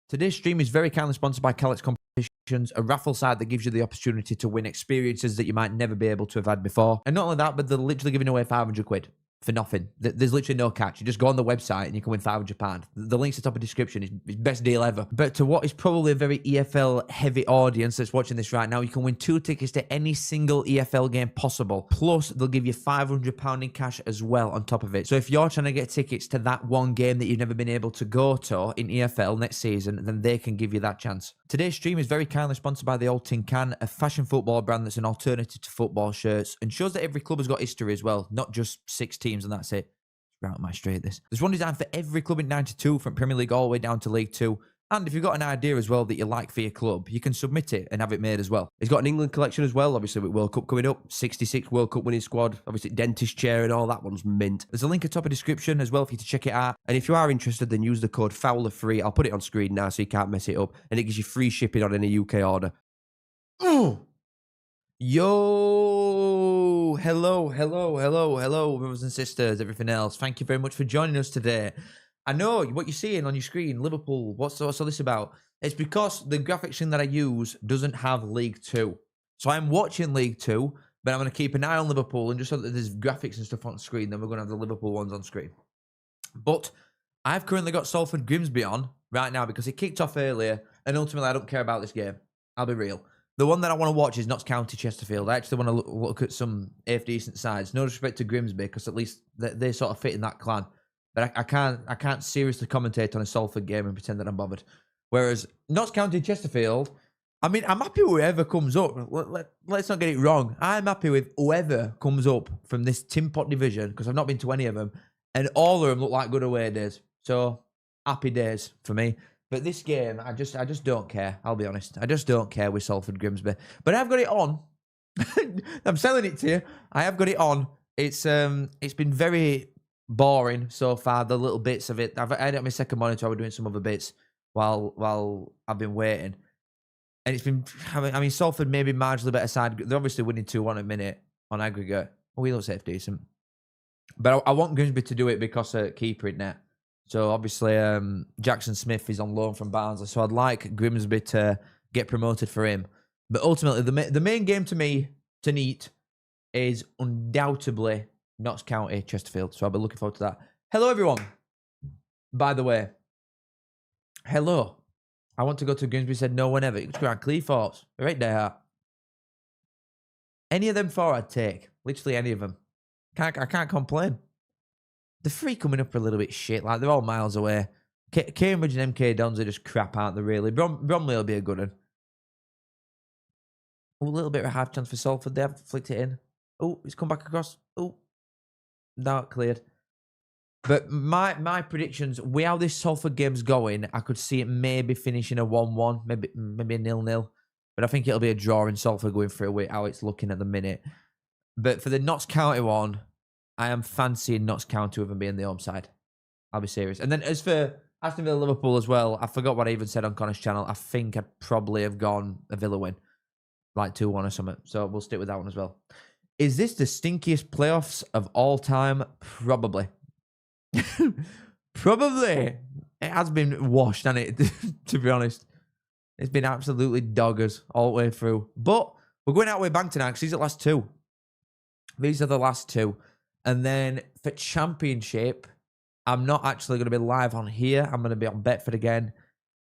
Today's stream is very kindly sponsored by Calix Competitions, a raffle site that gives you the opportunity to win experiences that you might never be able to have had before. And not only that, but they're literally giving away 500 quid for nothing. There's literally no catch. You just go on the website and you can win £500. The link's at the top of the description. It's best deal ever. But to what is probably a very EFL heavy audience that's watching this right now, you can win 2 tickets to any single EFL game possible. Plus, they'll give you £500 in cash as well on top of it. So if you're trying to get tickets to that one game that you've never been able to go to in EFL next season, then they can give you that chance. Today's stream is very kindly sponsored by the Old Tin Can, a fashion football brand that's an alternative to football shirts and shows that every club has got history as well, not just 6 teams and that's it. Right on my straight this. There's one designed for every club in 92 from Premier League all the way down to League 2. And if you've got an idea as well that you like for your club, you can submit it and have it made as well. It's got an England collection as well, obviously with World Cup coming up. 66 World Cup winning squad. Obviously dentist chair and all that one's mint. There's a link at the top of the description as well for you to check it out. And if you are interested, then use the code FOWLER3. I'll put it on screen now so you can't mess it up. And it gives you free shipping on any UK order. Ooh. Yo, hello, brothers and sisters, everything else. Thank you very much for joining us today. I know what you're seeing on your screen, Liverpool. What's all this about? It's because the graphics thing that I use doesn't have League 2. So I'm watching League 2, but I'm going to keep an eye on Liverpool, and just so that there's graphics and stuff on screen, then we're going to have the Liverpool ones on screen. But I've currently got Salford Grimsby on right now because it kicked off earlier, and ultimately I don't care about this game. I'll be real. The one that I want to watch is Notts County Chesterfield. I actually want to look at some half decent sides. No disrespect to Grimsby, because at least they sort of fit in that clan. But I can't seriously commentate on a Salford game and pretend that I'm bothered. Whereas Notts County Chesterfield, I mean, I'm happy with whoever comes up. Let's not get it wrong. I'm happy with whoever comes up from this Tin Pot division, because I've not been to any of them, and all of them look like good away days. So happy days for me. But this game, I just don't care. I'll be honest. I just don't care with Salford Grimsby. But I've got it on. I'm selling it to you. I have got it on. It's been very boring so far. The little bits of it. I had it on my second monitor. I was doing some other bits while I've been waiting. And it's been. I mean, Salford maybe marginally better side. They're obviously winning 2-1 a minute on aggregate. We look safe decent. But I want Grimsby to do it because of keeper in net. So obviously Jackson Smith is on loan from Barnsley, so I'd like Grimsby to get promoted for him. But ultimately, the main game to me to neat is undoubtedly Notts County Chesterfield. So I'll be looking forward to that. Hello, everyone. By the way, hello. I want to go to Grimsby. Said no one ever. It's Grand Clear thoughts. Right there. Any of them 4 I'd take. Literally any of them. I can't complain. The 3 coming up are a little bit shit. Like, they're all miles away. Cambridge and MK Dons are just crap, aren't they, really? Bromley will be a good one. Oh, a little bit of a half chance for Salford. They have flicked it in. Oh, it's come back across. Oh, not cleared. But my predictions, with how this Salford game's going, I could see it maybe finishing a 1-1, maybe a 0-0. But I think it'll be a draw in Salford going through with how it's looking at the minute. But for the Notts County one, I am fancying Notts County with them being the home side. I'll be serious. And then as for Aston Villa Liverpool as well, I forgot what I even said on Connor's channel. I think I'd probably have gone a Villa win. Like 2-1 or something. So we'll stick with that one as well. Is this the stinkiest playoffs of all time? Probably. Probably. It has been washed, hasn't it? To be honest. It's been absolutely doggers all the way through. But we're going out with bang tonight because these are the last 2. These are the last 2. And then for Championship, I'm not actually going to be live on here. I'm going to be on Betford again.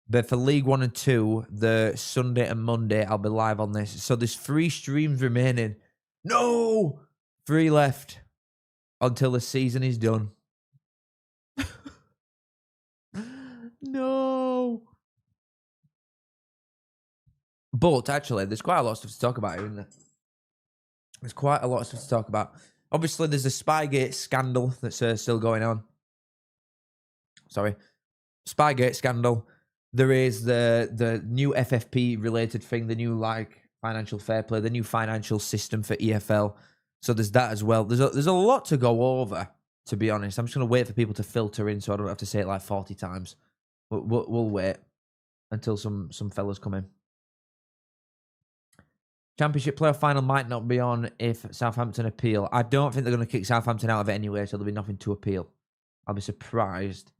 But for League 1 and 2, the Sunday and Monday, I'll be live on this. So there's 3 streams remaining. No! 3 left until the season is done. No! But actually, there's quite a lot of stuff to talk about here, isn't there? There's quite a lot of stuff to talk about. Obviously, there's the Spygate scandal that's still going on. Sorry. Spygate scandal. There is the new FFP-related thing, the new, like, financial fair play, the new financial system for EFL. So there's that as well. There's a lot to go over, to be honest. I'm just going to wait for people to filter in so I don't have to say it like 40 times. We'll wait until some fellas come in. Championship playoff final might not be on if Southampton appeal. I don't think they're going to kick Southampton out of it anyway, so there'll be nothing to appeal. I'll be surprised,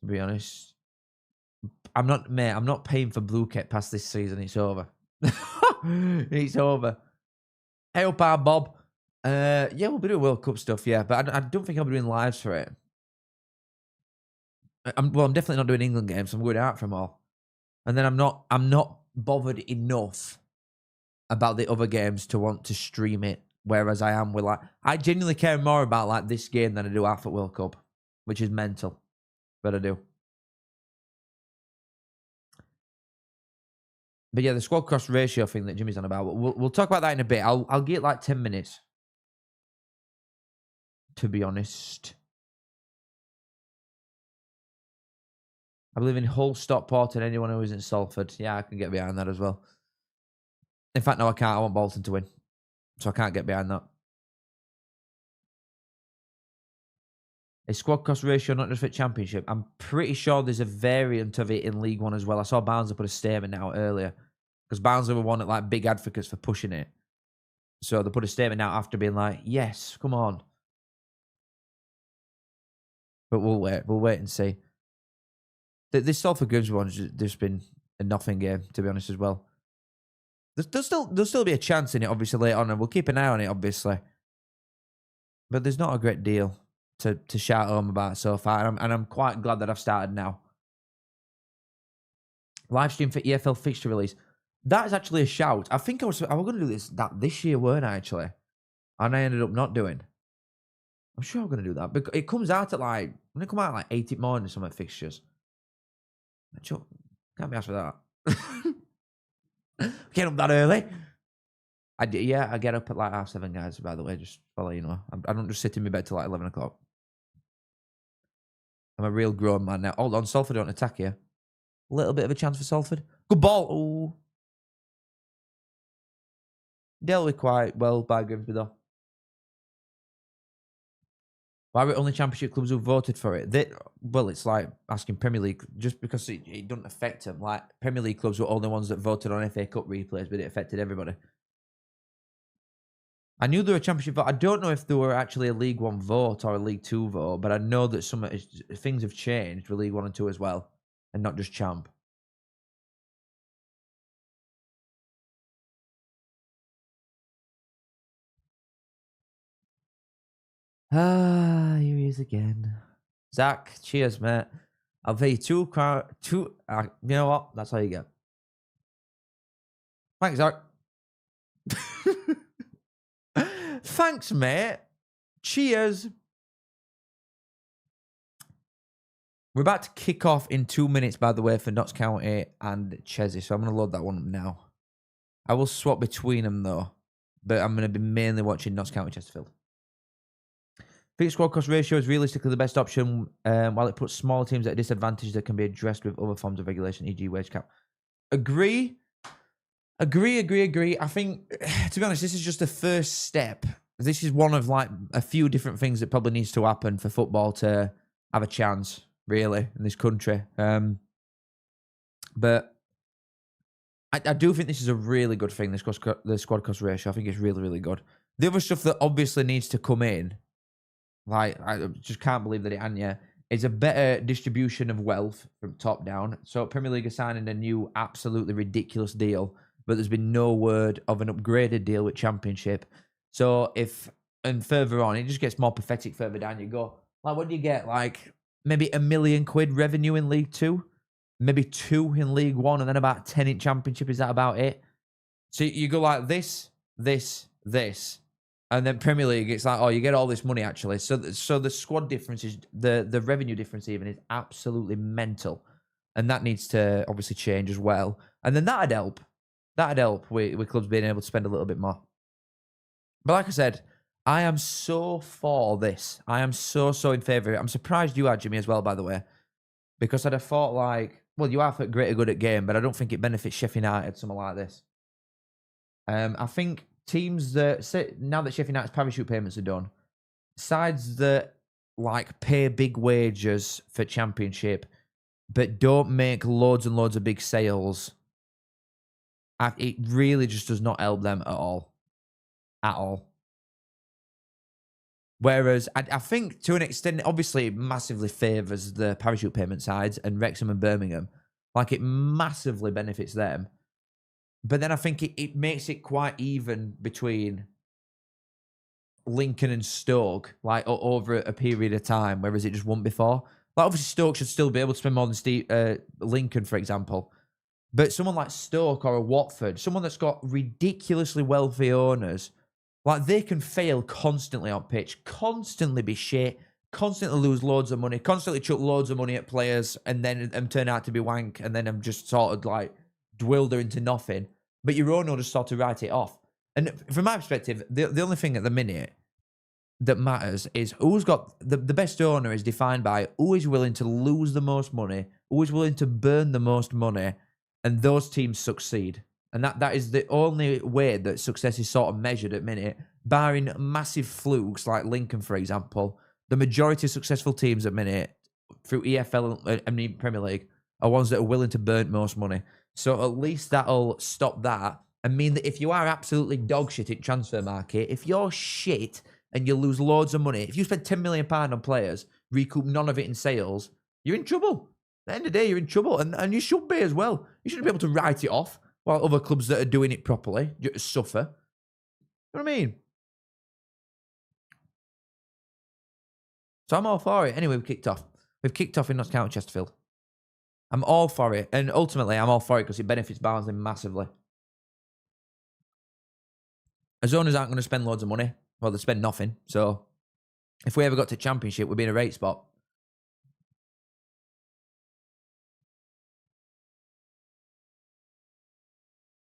to be honest. I'm not, mate. I'm not paying for Blue Kit past this season. It's over. It's over. Hey up, our Bob. Yeah, we'll be doing World Cup stuff. Yeah, but I don't think I'll be doing lives for it. I'm definitely not doing England games. I'm going out from all, and then I'm not bothered enough about the other games to want to stream it. Whereas I am with like, I genuinely care more about like this game than I do after World Cup, which is mental, but I do. But yeah, the squad cost ratio thing that Jimmy's on about, we'll talk about that in a bit. I'll get like 10 minutes, to be honest. I believe in Hull, Stockport, and anyone who isn't Salford. Yeah, I can get behind that as well. In fact, no, I can't. I want Bolton to win, so I can't get behind that. A squad cost ratio, not just for Championship. I'm pretty sure there's a variant of it in League One as well. I saw Barnsley put a statement out earlier because Barnsley were one of like big advocates for pushing it. So they put a statement out after being like, "Yes, come on." But we'll wait. We'll wait and see. This Salford Grimsby one's just been a nothing game, to be honest, as well. There'll still be a chance in it, obviously, later on, and we'll keep an eye on it, obviously. But there's not a great deal to shout home about so far, and I'm quite glad that I've started now. Live stream for EFL fixture release. That is actually a shout. I think I was going to do this year, weren't I, actually? And I ended up not doing. I'm sure I'm going to do that. Because it comes out at like, when it come out at like 8 in the morning, some fixtures. Can't be asked for that. Get up that early. I get up at like 7:30, guys, by the way, just follow you know. I don't just sit in my bed till like 11 o'clock. I'm a real grown man now. Hold on, Salford don't attack you. A little bit of a chance for Salford. Good ball. Ooh. Dealt with quite well by Grimsby, though. Why were it only Championship clubs who voted for it? Well, it's like asking Premier League, just because it doesn't affect them. Like, Premier League clubs were all the ones that voted on FA Cup replays, but it affected everybody. I knew there were a Championship vote. I don't know if there were actually a League One vote or a League Two vote, but I know that some things have changed for League One and Two as well, and not just Champ. Ah, here he is again. Zach, cheers, mate. I'll pay you two. You know what? That's all you get. Thanks, Zach. Thanks, mate. Cheers. We're about to kick off in 2 minutes, by the way, for Notts County and Chelsea. So I'm going to load that one up now. I will swap between them, though. But I'm going to be mainly watching Notts County Chesterfield. Fixed squad cost ratio is realistically the best option, while it puts smaller teams at a disadvantage that can be addressed with other forms of regulation, e.g. wage cap. Agree. I think, to be honest, this is just the first step. This is one of like a few different things that probably needs to happen for football to have a chance, really, in this country. But I do think this is a really good thing, the squad cost ratio. I think it's really, really good. The other stuff that obviously needs to come in, like, I just can't believe that it ain't yet, is a better distribution of wealth from top down. So Premier League are signing a new absolutely ridiculous deal, but there's been no word of an upgraded deal with Championship. So and further on, it just gets more pathetic further down you go. Like, what do you get? Like, maybe £1 million revenue in League Two, maybe 2 in League One, and then about 10 in Championship. Is that about it? So you go like this, and then Premier League, it's like, oh, you get all this money, actually. So the squad difference is, the revenue difference even is absolutely mental. And that needs to obviously change as well. And then that'd help. That'd help with clubs being able to spend a little bit more. But like I said, I am so for this. I am so in favour of it. I'm surprised you are, Jimmy, as well, by the way. Because I'd have thought, like, well, you are greater good at game, but I don't think it benefits Sheffield United, something like this. I think teams that, now that Sheffield United's parachute payments are done, sides that like pay big wages for Championship, but don't make loads and loads of big sales, it really just does not help them at all. At all. Whereas I think to an extent, obviously, it massively favours the parachute payment sides and Wrexham and Birmingham. Like, it massively benefits them. But then I think it makes it quite even between Lincoln and Stoke, like over a period of time, whereas it just won't before. Like, obviously, Stoke should still be able to spend more than Lincoln, for example. But someone like Stoke or a Watford, someone that's got ridiculously wealthy owners, like, they can fail constantly on pitch, constantly be shit, constantly lose loads of money, constantly chuck loads of money at players, and then turn out to be wank, and then I'm just sort of like dwilder into nothing. But your owner will just sort of write it off. And from my perspective, the only thing at the minute that matters is who's got the best owner is defined by who is willing to lose the most money, who is willing to burn the most money, and those teams succeed. And that is the only way that success is sort of measured at minute, barring massive flukes like Lincoln, for example. The majority of successful teams at minute through EFL and Premier League are ones that are willing to burn most money. So at least that'll stop that and mean that if you are absolutely dog shit in transfer market, if you're shit and you lose loads of money, if you spend £10 million on players, recoup none of it in sales, you're in trouble. At the end of the day, you're in trouble. And you should be as well. You shouldn't be able to write it off while other clubs that are doing it properly suffer. You know what I mean? So I'm all for it. Anyway, we've kicked off. We've kicked off in Notts County, Chesterfield. I'm all for it. And ultimately, I'm all for it because it benefits Barnsley massively. As owners aren't going to spend loads of money. Well, they spend nothing. So if we ever got to Championship, we'd be in a great spot.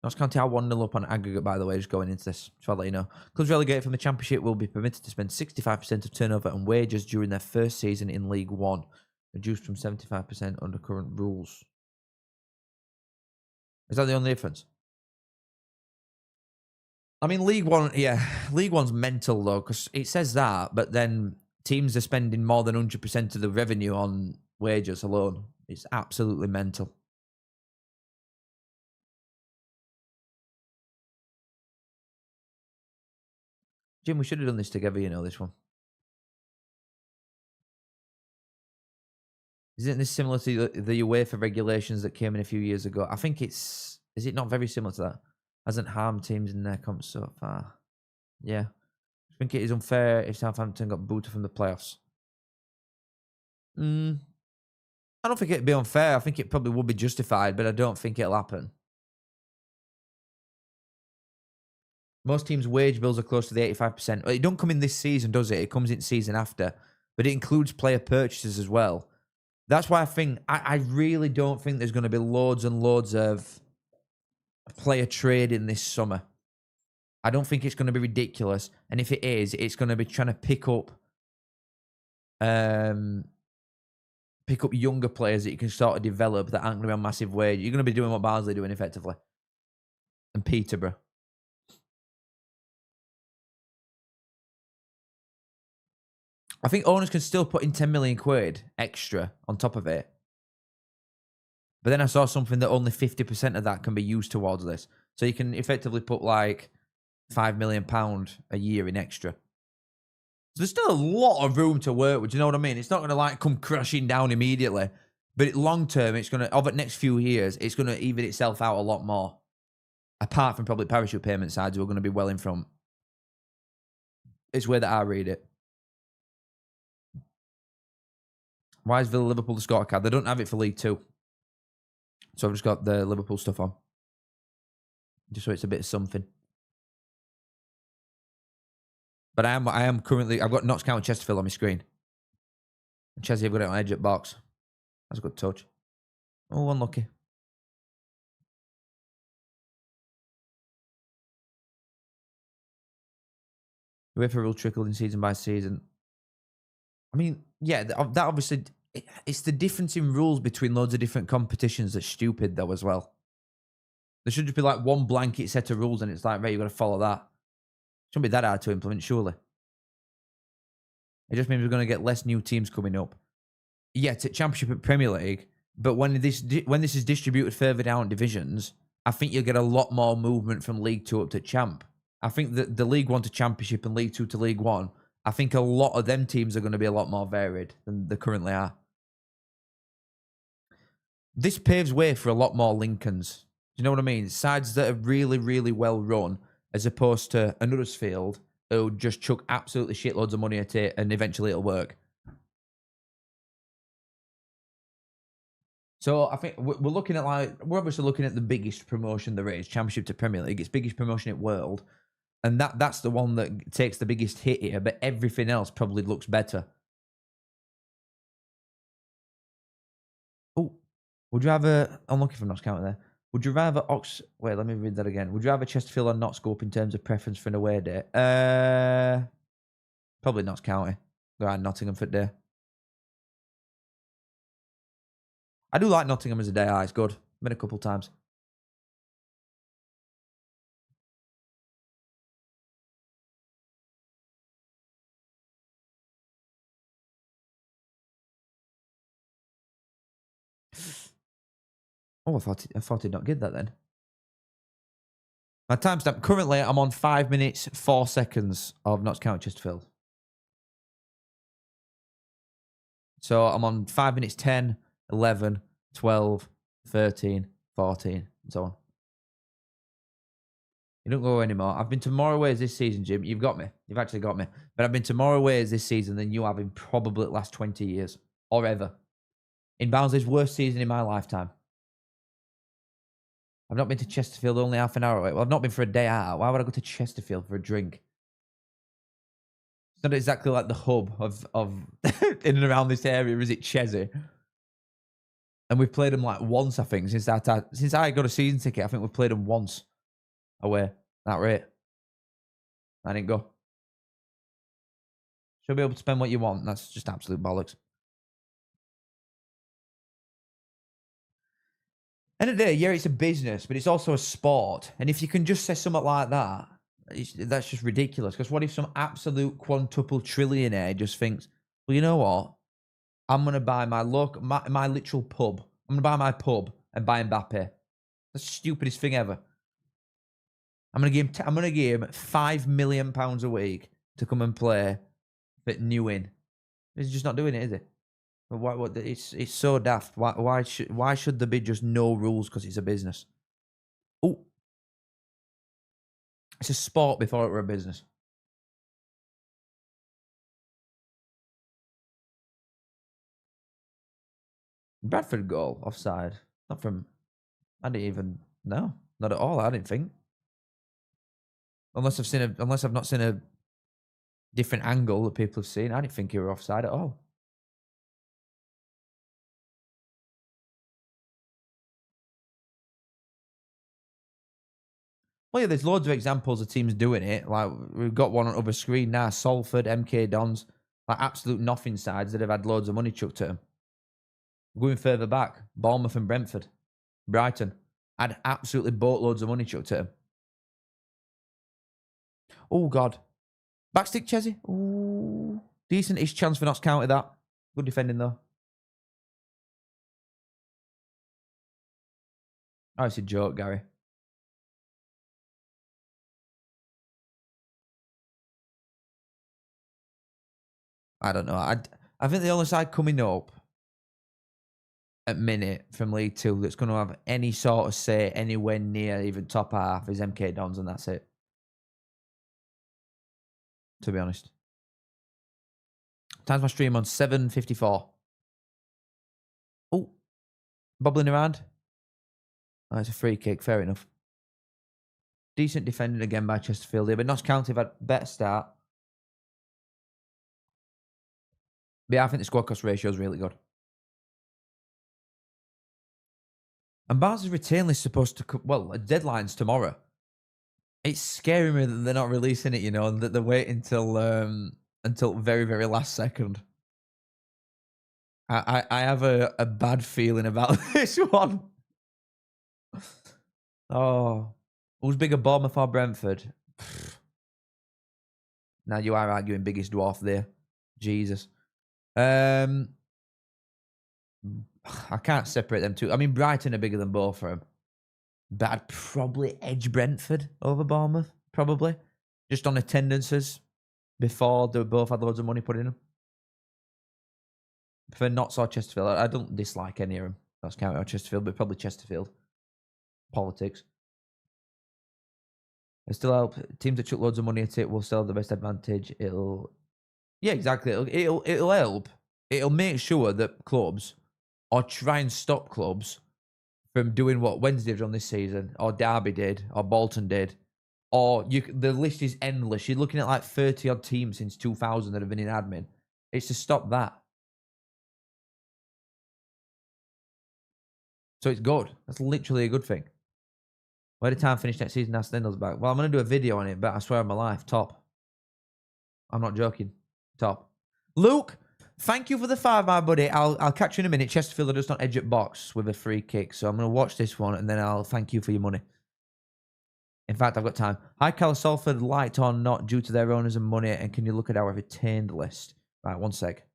Notts County are 1-0 up on aggregate, by the way, just going into this. So I'll let you know. Clubs relegated from the Championship will be permitted to spend 65% of turnover on wages during their first season in League One, reduced from 75% under current rules. Is that the only difference? I mean, League One, yeah. League One's mental, though, because it says that, but then teams are spending more than 100% of the revenue on wages alone. It's absolutely mental. Jim, we should have done this together, you know, this one. Isn't this similar to the UEFA regulations that came in a few years ago? I think it's... Is it not very similar to that? Hasn't harmed teams in their comps so far. Yeah. I think it is unfair if Southampton got booted from the playoffs. I don't think it'd be unfair. I think it probably would be justified, but I don't think it'll happen. Most teams' wage bills are close to the 85%. Well, it don't come in this season, does it? It comes in season after. But it includes player purchases as well. That's why I think... I really don't think there's going to be loads and loads of player trading this summer. I don't think it's going to be ridiculous. And if it is, it's going to be trying to pick up younger players that you can sort of develop that aren't going to be on massive wage. You're going to be doing what Barnsley are doing effectively. And Peterborough. I think owners can still put in 10 million quid extra on top of it. But then I saw something that only 50% of that can be used towards this. So you can effectively put like £5 million a year in extra. So there's still a lot of room to work with. Do you know what I mean? It's not going to like come crashing down immediately. But long term, it's going to, over the next few years, it's going to even itself out a lot more. Apart from probably parachute payment sides who are going to be well in front. It's the way that I read it. Why is Villa Liverpool the scorecard? They don't have it for League Two. So I've just got the Liverpool stuff on. Just so it's a bit of something. But I am currently... I've got Notts County Chesterfield on my screen. And Chelsea have got it on edge at box. That's a good touch. Oh, unlucky. UEFA rule trickled in season by season. I mean, yeah, that obviously... It's the difference in rules between loads of different competitions that's stupid, though, as well. There should just be like one blanket set of rules and it's like, right, you've got to follow that. It shouldn't be that hard to implement, surely. It just means we're going to get less new teams coming up. Yeah, it's Championship and Premier League, but when this is distributed further down divisions, I think you'll get a lot more movement from League 2 up to Champ. I think that the League 1 to Championship and League 2 to League 1, I think a lot of them teams are going to be a lot more varied than they currently are. This paves way for a lot more Lincolns. Do you know what I mean? Sides that are really, really well run, as opposed to an Huddersfield who just chuck absolutely shitloads of money at it and eventually it'll work. So I think we're looking at we're obviously looking at the biggest promotion there is, Championship to Premier League. It's biggest promotion in the world, and that's the one that takes the biggest hit here. But everything else probably looks better. Oh, would you rather? I'm looking for Notts County there. Would you rather Wait, let me read that again. Would you rather Chesterfield or Notts Scope in terms of preference for an away day? Probably Notts County. Go ahead, Nottingham for day. I do like Nottingham as a day. It's good. Been a couple times. Oh, I thought he'd not get that then. My timestamp. Currently, I'm on 5 minutes, 4 seconds of Notts County Chesterfield. So I'm on 5 minutes, 10, 11, 12, 13, 14, and so on. You don't go anymore. I've been to more aways this season, Jim. You've got me. You've actually got me. But I've been to more aways this season than you have in probably the last 20 years. Or ever. In Barnsley's worst season in my lifetime. I've not been to Chesterfield only half an hour away. Well, I've not been for a day out. Why would I go to Chesterfield for a drink? It's not exactly like the hub of in and around this area, is it, Chesney? And we've played them like once, I think, since I got a season ticket. I think we've played them once away. That rate. I didn't go. She'll be able to spend what you want. That's just absolute bollocks. End of the day, yeah, it's a business, but it's also a sport. And if you can just say something like that, that's just ridiculous. Because what if some absolute quintuple trillionaire just thinks, well, you know what? I'm going to buy my literal pub. I'm going to buy my pub and buy Mbappe. That's the stupidest thing ever. I'm going to give him £5 million a week to come and play for Newin. He's just not doing it, is he? What? It's so daft. Why should there be just no rules because it's a business? Oh, it's a sport before it were a business. Bradford goal offside. Not from. I didn't even know. Not at all. I didn't think. Unless I've not seen a different angle that people have seen. I didn't think you were offside at all. Well, yeah, there's loads of examples of teams doing it. Like, we've got one on other screen now. Salford, MK Dons, like absolute nothing sides that have had loads of money chucked at them. Going further back, Bournemouth and Brentford, Brighton had absolutely boatloads of money chucked at them. Oh, God. Backstick, Chesney. Ooh. Decent-ish chance for Notts County, that. Good defending, though. Oh, it's a joke, Gary. I don't know. I think the only side coming up at minute from League Two that's going to have any sort of say anywhere near even top half is MK Dons, and that's it. To be honest. Time's my stream on 7:54. Oh, bobbling around. Oh, it's a free kick. Fair enough. Decent defending again by Chesterfield here, but Notts County have had a better start. But yeah, I think the squad cost ratio is really good. And Barnes' retain list is supposed to, well, a deadline's tomorrow. It's scaring me that they're not releasing it, you know, and that they're waiting until very, very last second. I have a bad feeling about this one. Oh, who's bigger, Bournemouth or Brentford? Now you are arguing biggest dwarf there. Jesus. I can't separate them two. I mean, Brighton are bigger than both of them. But I'd probably edge Brentford over Bournemouth. Probably. Just on attendances before they both had loads of money put in them. For Notts or Chesterfield, I don't dislike any of them. That's County or Chesterfield, but probably Chesterfield. Politics. It still help. Teams that chuck loads of money at it will still have the best advantage. It'll, yeah, exactly. It'll help. It'll make sure that clubs, or try and stop clubs from doing what Wednesday have done this season, or Derby did, or Bolton did, or the list is endless. You're looking at like 30 odd teams since 2000 that have been in admin. It's to stop that. So it's good. That's literally a good thing. Where did time finish next season? Ask Lindell's back. Well, I'm going to do a video on it, but I swear on my life, top. I'm not joking. Top. Luke, thank you for the 5, my buddy. I'll catch you in a minute. Chesterfield are just on edge at box with a free kick. So I'm going to watch this one, and then I'll thank you for your money. In fact, I've got time. Hi, Cal Salford, liked or not due to their owners and money, and can you look at our retained list? Right, one sec.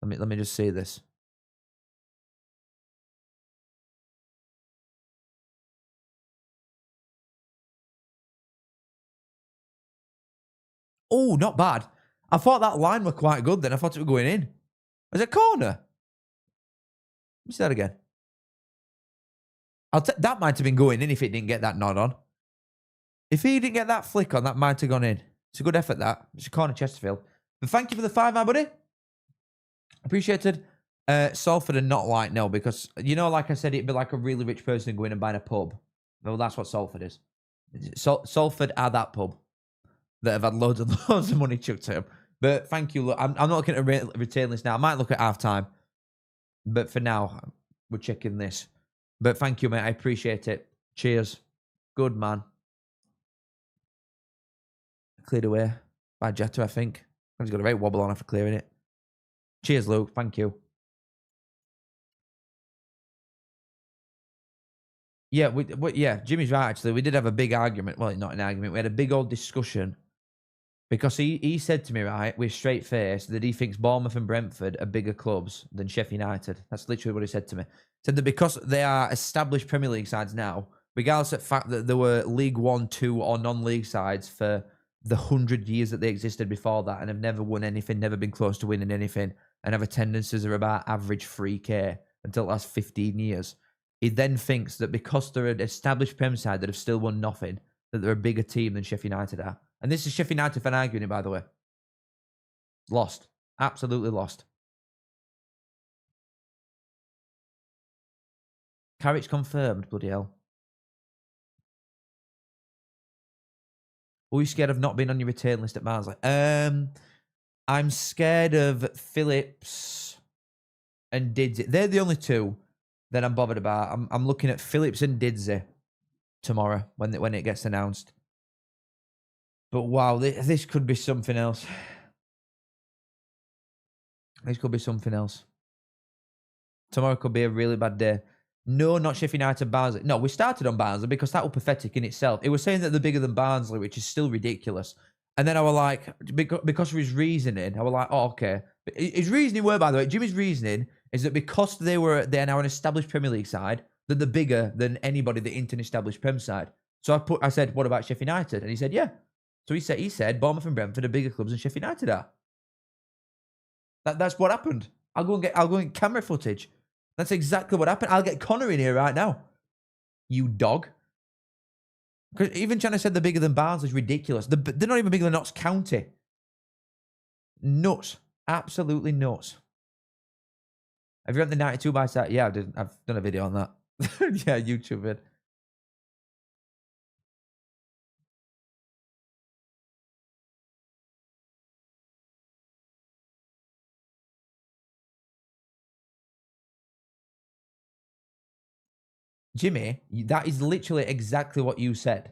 Let me just see this. Oh, not bad. I thought that line were quite good then. I thought it were going in. Was it a corner? Let me see that again. That might have been going in if it didn't get that nod on. If he didn't get that flick on, that might have gone in. It's a good effort, that. It's a corner, Chesterfield. But thank you for the 5, my buddy. Appreciated. Salford are not like, no, because, you know, like I said, it'd be like a really rich person going and buying a pub. Well, that's what Salford is. Salford are that pub that have had loads of money chucked at them. But thank you. Look, I'm not looking at a retain list now. I might look at half-time. But for now, we're checking this. But thank you, mate. I appreciate it. Cheers. Good, man. Cleared away by Jetta, I think. He's got a great wobble on after clearing it. Cheers, Luke. Thank you. Yeah, yeah, Jimmy's right, actually. We did have a big argument. Well, not an argument. We had a big old discussion because he said to me, right, with straight face, that he thinks Bournemouth and Brentford are bigger clubs than Sheffield United. That's literally what he said to me. He said that because they are established Premier League sides now, regardless of the fact that there were League 1, 2 or non-league sides for the 100 years that they existed before that and have never won anything, never been close to winning anything, and have attendances are about average 3K until the last 15 years. He then thinks that because they're an established Prem side that have still won nothing, that they're a bigger team than Sheffield United are. And this is Sheffield United fan arguing it, by the way. Lost. Absolutely lost. Carrick's confirmed, bloody hell. Are you scared of not being on your return list at Barnsley? I'm scared of Phillips and Didsey. They're the only two that I'm bothered about. I'm looking at Phillips and Didsey tomorrow when it gets announced. But wow, this could be something else. This could be something else. Tomorrow could be a really bad day. No, not Sheffield United, Barnsley. No, we started on Barnsley because that was pathetic in itself. It was saying that they're bigger than Barnsley, which is still ridiculous. And then I was like, because of his reasoning, I was like, oh, okay. His reasoning were, by the way, Jimmy's reasoning is that because they're now an established Premier League side, that they're bigger than anybody that ain't an established Prem side. So I said, what about Sheffield United? And he said, yeah. So he said Bournemouth and Brentford are bigger clubs than Sheffield United are. That's what happened. I'll go and get camera footage. That's exactly what happened. I'll get Connor in here right now. You dog. Because even trying to say they're bigger than Barnsley is ridiculous. They're not even bigger than Notts County. Nuts. Absolutely nuts. Have you read the 92 by side? Yeah, I've done a video on that. Yeah, YouTube vid. Jimmy, that is literally exactly what you said.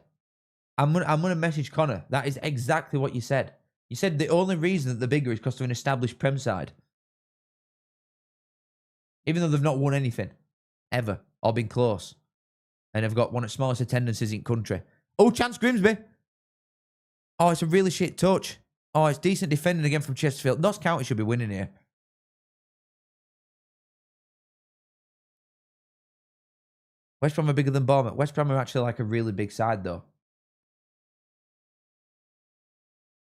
I'm gonna message Connor. That is exactly what you said. You said the only reason that they're bigger is because they're an established Prem side. Even though they've not won anything. Ever. Or been close. And have got one of the smallest attendances in country. Oh, Chance Grimsby. Oh, it's a really shit touch. Oh, it's decent defending again from Chesterfield. Notts County should be winning here. West Brom are bigger than Bournemouth. West Brom are actually like a really big side, though.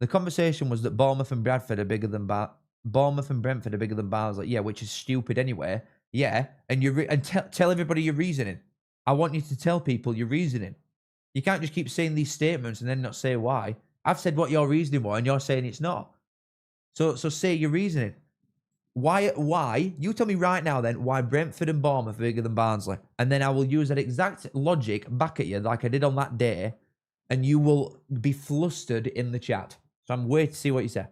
The conversation was that Bournemouth and Bradford are bigger than Bournemouth and Brentford are bigger than Barnsley. Yeah, which is stupid anyway. Yeah, and tell everybody your reasoning. I want you to tell people your reasoning. You can't just keep saying these statements and then not say why. I've said what your reasoning was, and you're saying it's not. So say your reasoning. Why? You tell me right now then why Brentford and Bournemouth are bigger than Barnsley. And then I will use that exact logic back at you like I did on that day. And you will be flustered in the chat. So I'm waiting to see what you say.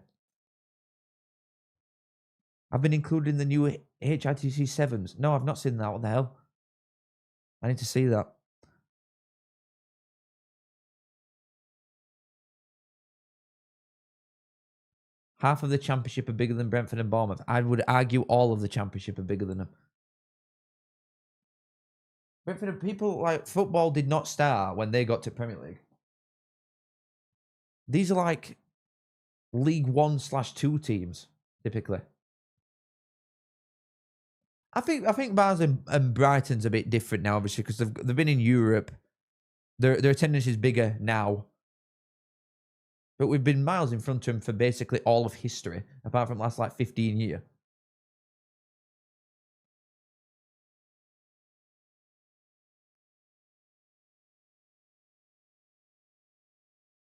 I've been included in the new HITC 7s. No, I've not seen that. What the hell? I need to see that. Half of the championship are bigger than Brentford and Bournemouth. I would argue all of the championship are bigger than them. Brentford, people like football did not start when they got to Premier League. These are like League 1/2 teams, typically. I think Barnsley and Brighton's a bit different now, obviously, because they've been in Europe. Their attendance is bigger now. But we've been miles in front of them for basically all of history, apart from the last like 15 years.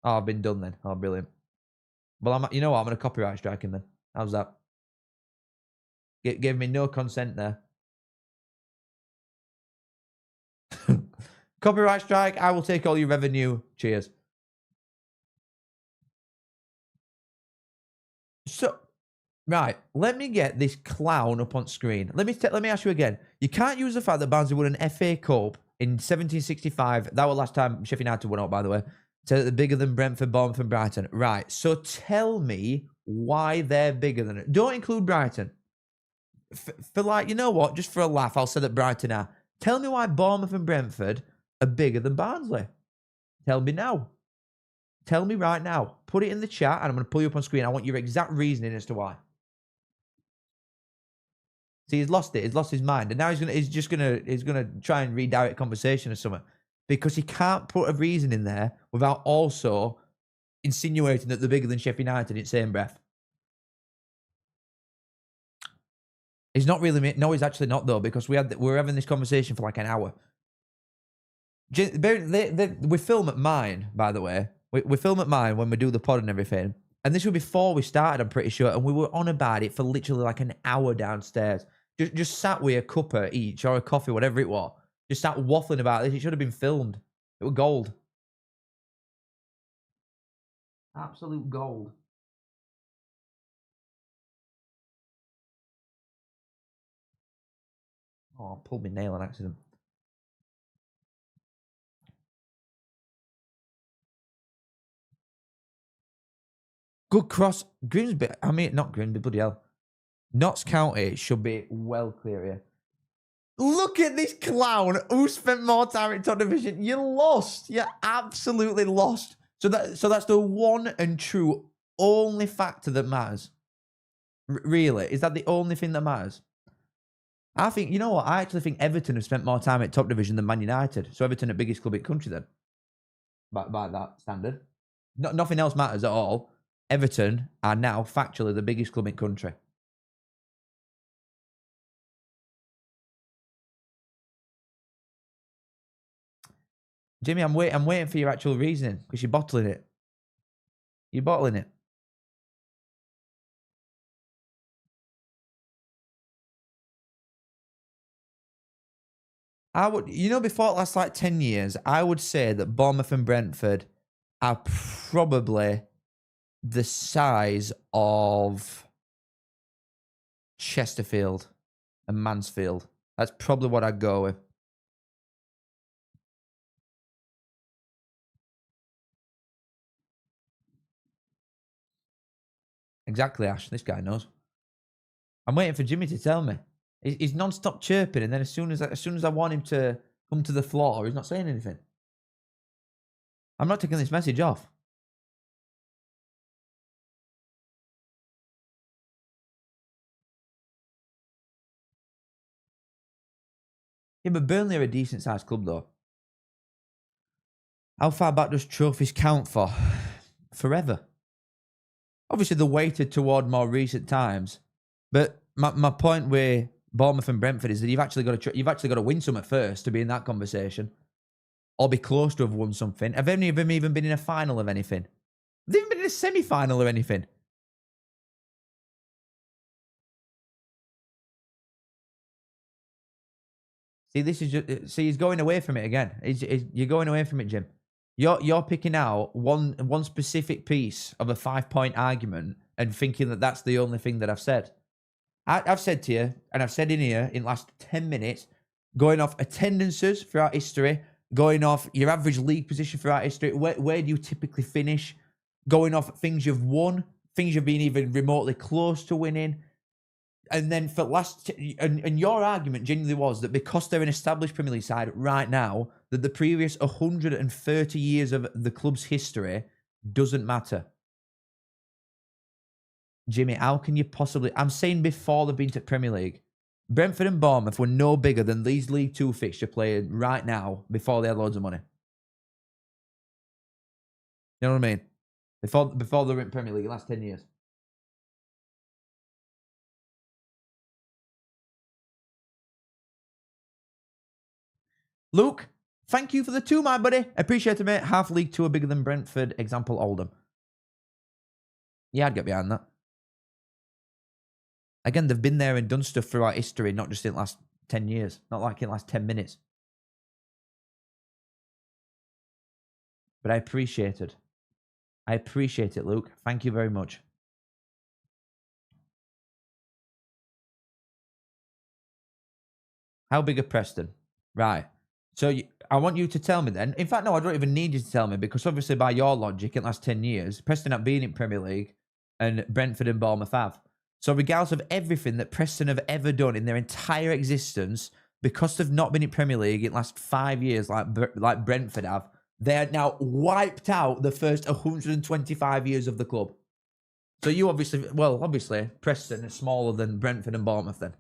Oh, I've been done then. Oh, brilliant. Well, you know what? I'm going to copyright strike him then. How's that? Gave me no consent there. Copyright strike. I will take all your revenue. Cheers. So, right. Let me get this clown up on screen. Let me ask you again. You can't use the fact that Barnsley won an FA Cup in 1765. That was last time Sheffield United won out, by the way. So they're bigger than Brentford, Bournemouth, and Brighton. Right. So tell me why they're bigger than it. Don't include Brighton. For like, you know what? Just for a laugh, I'll say that Brighton are. Tell me why Bournemouth and Brentford are bigger than Barnsley. Tell me now. Tell me right now. Put it in the chat, and I'm going to pull you up on screen. I want your exact reasoning as to why. See, he's lost it. He's lost his mind, and now he's gonna try and redirect conversation or something, because he can't put a reason in there without also insinuating that they're bigger than Sheffield United in the same breath. He's not really. No, he's actually not though, because we were having this conversation for like an hour. We film at mine, by the way. We film at mine when we do the pod and everything. And this was before we started, I'm pretty sure. And we were on about it for literally like an hour downstairs. Just sat with a cuppa each or a coffee, whatever it was. Just sat waffling about this. It should have been filmed. It was gold. Absolute gold. Oh, I pulled my nail on accident. Good cross. Grimsby. I mean, not Grimsby, bloody hell. Notts County should be well clear here. Look at this clown who spent more time in top division. You lost. You absolutely lost. So that's the one and true only factor that matters. Really? Is that the only thing that matters? I think, you know what? I actually think Everton have spent more time at top division than Man United. So Everton are the biggest club in the country then. By that standard. Nothing else matters at all. Everton are now factually the biggest club in the country. Jimmy, I'm waiting for your actual reasoning, because you're bottling it. You're bottling it. I would, before the last like 10 years, I would say that Bournemouth and Brentford are probably the size of Chesterfield and Mansfield. That's probably what I'd go with. Exactly, Ash. This guy knows. I'm waiting for Jimmy to tell me. He's non-stop chirping, and then as soon as I want him to come to the floor, he's not saying anything. I'm not taking this message off. Yeah, but Burnley are a decent-sized club, though. How far back does trophies count for? Forever. Obviously, they're weighted toward more recent times. But my point with Bournemouth and Brentford is that you've actually got to win some at first to be in that conversation, or be close to have won something. Have any of them even been in a final of anything? They've even been in a semi-final or anything. See, this is just, see, he's going away from it again. You're going away from it, Jim. You're picking out one specific piece of a 5-point argument and thinking that that's the only thing that I've said. I've said to you, and I've said in here in the last 10 minutes, going off attendances throughout history, going off your average league position throughout history, where do you typically finish? Going off things you've won, things you've been even remotely close to winning. And then for last, and your argument genuinely was that because they're an established Premier League side right now, that the previous 130 years of the club's history doesn't matter. Jimmy, how can you possibly... I'm saying before they've been to Premier League. Brentford and Bournemouth were no bigger than these League 2 fixture players right now before they had loads of money. You know what I mean? Before they were in Premier League, the last 10 years. Luke, thank you for the 2, my buddy. Appreciate it, mate. Half League 2 are bigger than Brentford. Example, Oldham. Yeah, I'd get behind that. Again, they've been there and done stuff throughout history, not just in the last 10 years. Not like in the last 10 minutes. But I appreciate it. I appreciate it, Luke. Thank you very much. How big are Preston? Right. So I want you to tell me then. In fact, no, I don't even need you to tell me because obviously by your logic, in the last 10 years, Preston have been in Premier League and Brentford and Bournemouth have. So regardless of everything that Preston have ever done in their entire existence, because they've not been in Premier League in the last 5 years like Brentford have, they are now wiped out the first 125 years of the club. So you obviously, Preston is smaller than Brentford and Bournemouth then.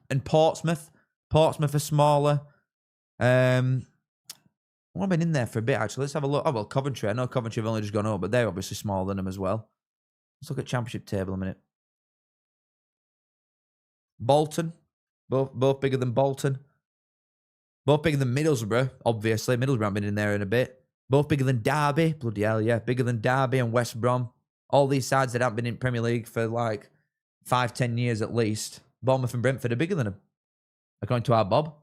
And Portsmouth are smaller. Well, I've been in there for a bit, actually. Let's have a look. Oh, well, Coventry. I know Coventry have only just gone up, but they're obviously smaller than them as well. Let's look at Championship table a minute. Bolton. Both bigger than Bolton. Both bigger than Middlesbrough, obviously. Middlesbrough haven't been in there in a bit. Both bigger than Derby. Bloody hell, yeah. Bigger than Derby and West Brom. All these sides that haven't been in Premier League for like 5-10 years at least. Bournemouth and Brentford are bigger than them, according to our Bob.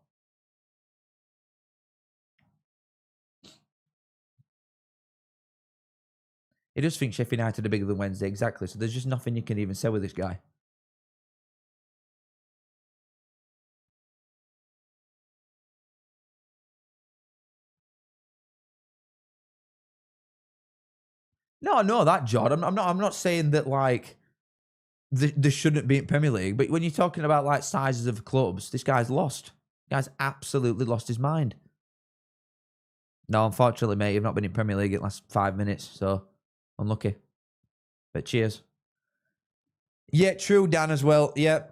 He does think Sheffield United are bigger than Wednesday, exactly. So there's just nothing you can even say with this guy. No, I know that, John. I'm not saying that like they shouldn't be in Premier League, but when you're talking about like sizes of clubs, this guy's lost. This guy's absolutely lost his mind. No, unfortunately, mate, you've not been in Premier League in the last 5 minutes, so unlucky. But cheers. Yeah, true, Dan, as well. Yeah,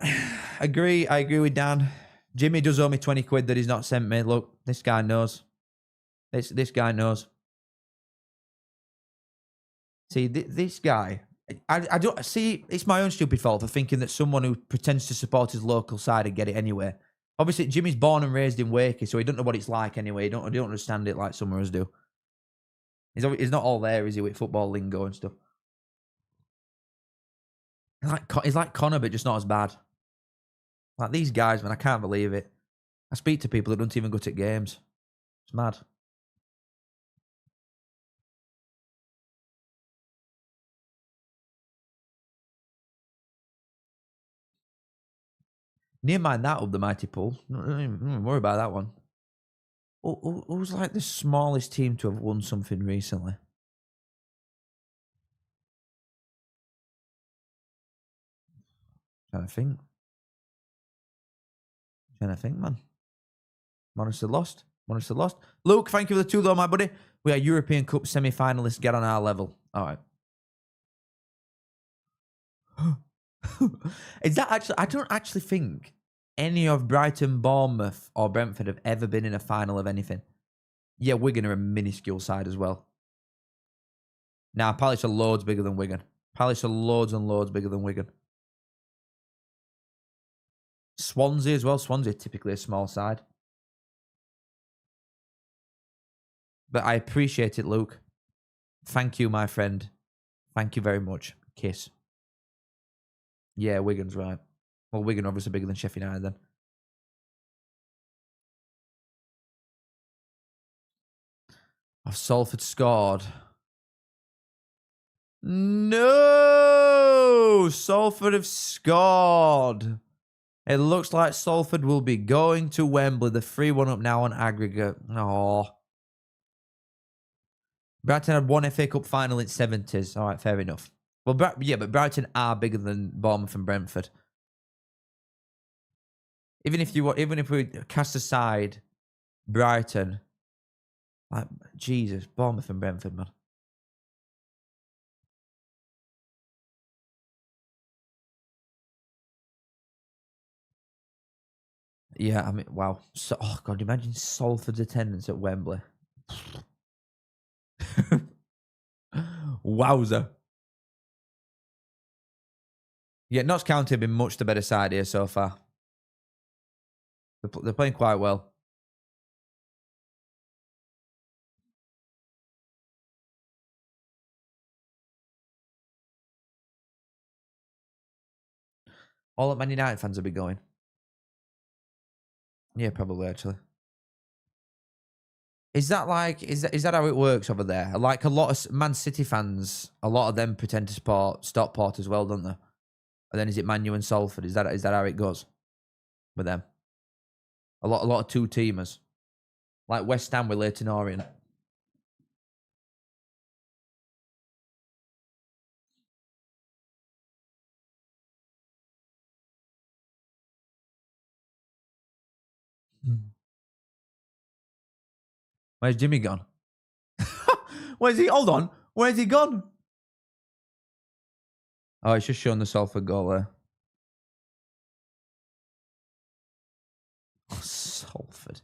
I agree with Dan. Jimmy does owe me 20 quid that he's not sent me. Look, this guy knows. This guy knows. See, this guy, I don't see. It's my own stupid fault for thinking that someone who pretends to support his local side and get it anyway. Obviously, Jimmy's born and raised in Wakey, so he don't know what it's like anyway. He don't understand it like some of us do. He's not all there, is he, with football lingo and stuff. He's like Connor, but just not as bad. Like these guys, man, I can't believe it. I speak to people that don't even go to games. It's mad. Near mind that up the mighty pool. Don't worry about that one. Who's like the smallest team to have won something recently? Trying to think, man. Monster lost. Luke, thank you for the 2 though, my buddy. We are European Cup semi-finalists. Get on our level. All right. Is that actually... I don't actually think any of Brighton, Bournemouth, or Brentford have ever been in a final of anything. Yeah, Wigan are a minuscule side as well. Nah, Palace are loads bigger than Wigan. Palace are loads and loads bigger than Wigan. Swansea as well. Swansea typically a small side. But I appreciate it, Luke. Thank you, my friend. Thank you very much. Kiss. Yeah, Wigan's right. Well, Wigan obviously bigger than Sheffield United then. Oh, Salford scored. No! Salford have scored. It looks like Salford will be going to Wembley. The 3-1 up now on aggregate. Oh. Brighton had one FA Cup final in 70s. All right, fair enough. Well, yeah, but Brighton are bigger than Bournemouth and Brentford. Even if we cast aside Brighton, like Jesus, Bournemouth and Brentford, man. Yeah, I mean, wow. So, oh God, imagine Salford's attendance at Wembley. Wowzer. Yeah, Notts County have been much the better side here so far. They're playing quite well. All that Man United fans will be going. Yeah, probably actually. Is that how it works over there? Like a lot of Man City fans, a lot of them pretend to support Stockport as well, don't they? And then is it Man U and Salford? Is that how it goes with them? A lot of two teamers, like West Ham with Leyton Orient. Where's Jimmy gone? Where's he? Hold on. Where's he gone? Oh, it's just showing the Salford goal there. Oh, Salford.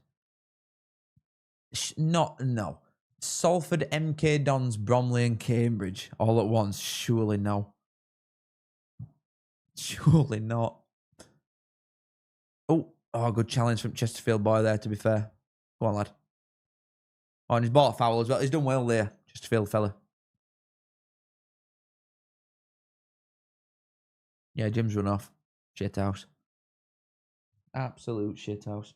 No. Salford, MK Dons, Bromley and Cambridge all at once. Surely no. Surely not. Oh, good challenge from Chesterfield boy there, to be fair. Go on, lad. Oh, and he's bought a foul as well. He's done well there, Chesterfield fella. Yeah, Jim's run off. Shithouse. Absolute shithouse.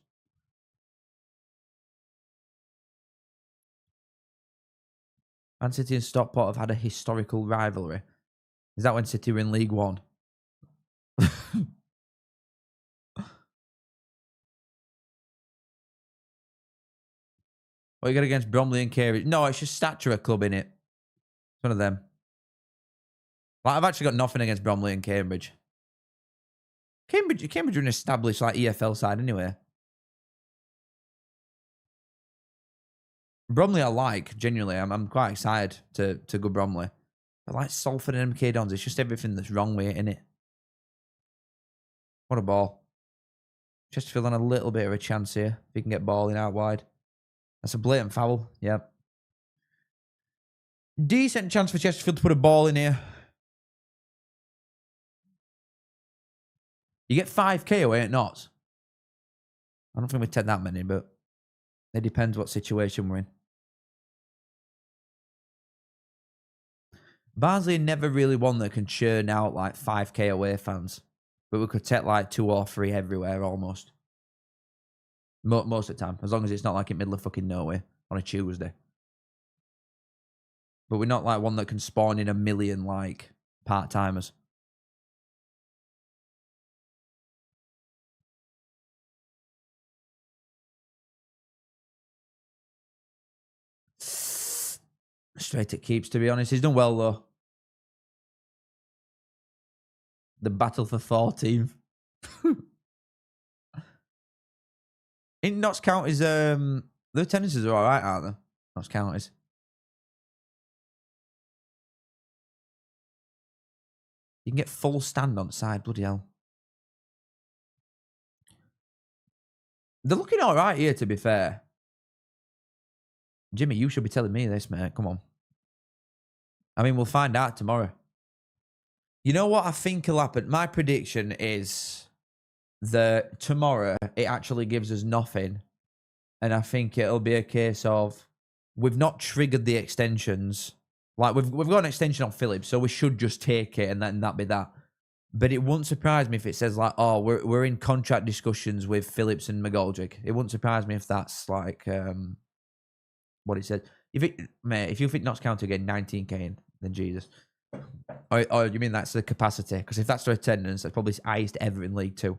Man City and Stockport have had a historical rivalry. Is that when City were in League One? What you got against Bromley and Cambridge? No, it's just stature club, innit? It's one of them. Like, I've actually got nothing against Bromley and Cambridge. Cambridge are an established like EFL side anyway. Bromley I like, genuinely. I'm quite excited to go Bromley. But like Salford and MK Dons, it's just everything that's wrong with it, innit? What a ball. Chesterfield on a little bit of a chance here. If he can get balling out wide. That's a blatant foul. Yep. Decent chance for Chesterfield to put a ball in here. You get 5k away at Notts. I don't think we take that many, but it depends what situation we're in. Barnsley never really one that can churn out like 5k away fans. But we could take like 2 or 3 everywhere almost. Most of the time. As long as it's not like in middle of fucking nowhere on a Tuesday. But we're not like one that can spawn in 1 million like part-timers. Straight it keeps, to be honest. He's done well though. The battle for 14th. In Notts Counties, the attendances are alright, aren't they? Notts Counties. You can get full stand on side, bloody hell. They're looking alright here, to be fair. Jimmy, you should be telling me this, mate. Come on. I mean, we'll find out tomorrow. You know what I think will happen? My prediction is that tomorrow it actually gives us nothing. And I think it'll be a case of we've not triggered the extensions. Like we've got an extension on Phillips, so we should just take it and that be that. But it wouldn't surprise me if it says like, oh, we're in contract discussions with Phillips and McGoldrick. It wouldn't surprise me if that's like what it said. If you think Notts County again 19k in, then Jesus. Or you mean that's the capacity? Because if that's their attendance, that's probably highest ever in League Two.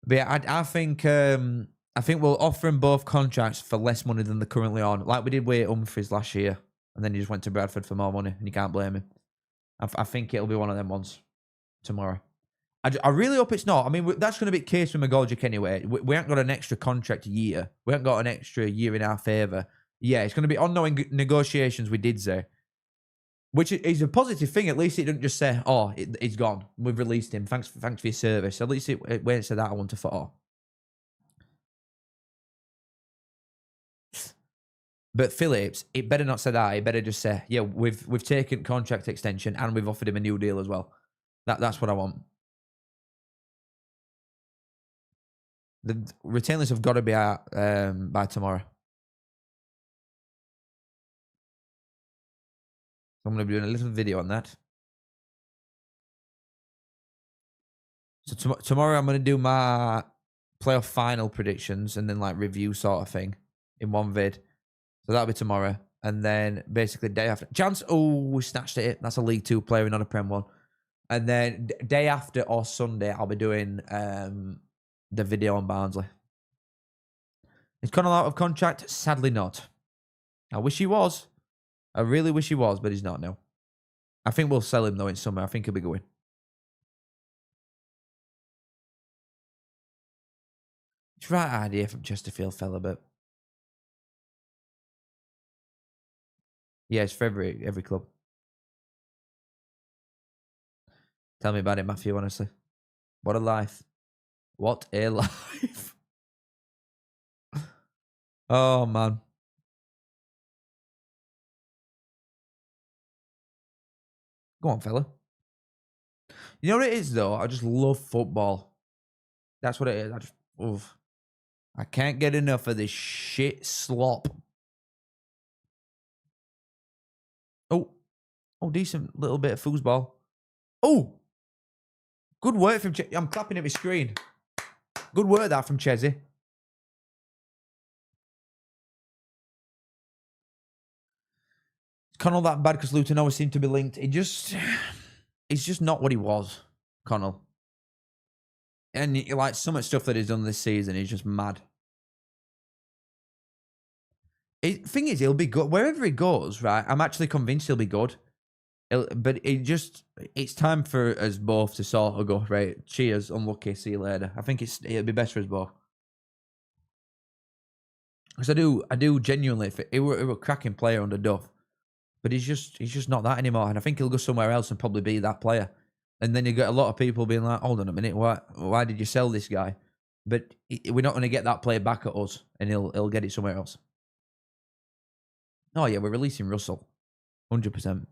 But yeah, I think we'll offer them both contracts for less money than they're currently on, like we did with Humphries last year, and then he just went to Bradford for more money, and you can't blame him. I think it'll be one of them ones tomorrow. I really hope it's not. I mean, that's going to be the case with McGoldrick anyway. We haven't got an extra contract year. We haven't got an extra year in our favour. Yeah, it's going to be ongoing negotiations with Didze, which is a positive thing. At least it didn't just say, oh, he's gone. We've released him. Thanks for your service. At least when it said that, I want to thought, oh. But Phillips, it better not say that. It better just say, yeah, we've taken contract extension and we've offered him a new deal as well. That's what I want. The retain lists have got to be out by tomorrow. I'm going to be doing a little video on that. So tomorrow I'm going to do my playoff final predictions and then like review sort of thing in one vid. So that'll be tomorrow. And then basically day after. Chance, we snatched it. That's a League Two player and not a Prem one. And then day after or Sunday, I'll be doing the video on Barnsley. Is Connell out of contract? Sadly not. I wish he was. I really wish he was, but he's not now. I think we'll sell him though in summer. I think he'll be going. It's the right idea from Chesterfield fella, but yeah, it's for every club. Tell me about it, Matthew, honestly. What a life. What a life. Oh, man. Go on, fella. You know what it is, though? I just love football. That's what it is. I can't get enough of this shit slop. Oh, decent little bit of foosball. Oh, good work from I'm clapping at my screen. Good work that from Chezzy. Connell that bad because Luton always seemed to be linked. He's just not what he was, Connell. And like some of the stuff that he's done this season is just mad. Thing is, he'll be good wherever he goes. Right, I'm actually convinced he'll be good. But it's time for us both to sort of go, right, cheers, unlucky, see you later. I think it'll be best for us both. Because I do genuinely, he were a cracking player under Duff, but he's just not that anymore. And I think he'll go somewhere else and probably be that player. And then you get a lot of people being like, hold on a minute, why did you sell this guy? But we're not going to get that player back at us, and he'll get it somewhere else. Oh yeah, we're releasing Russell, 100%.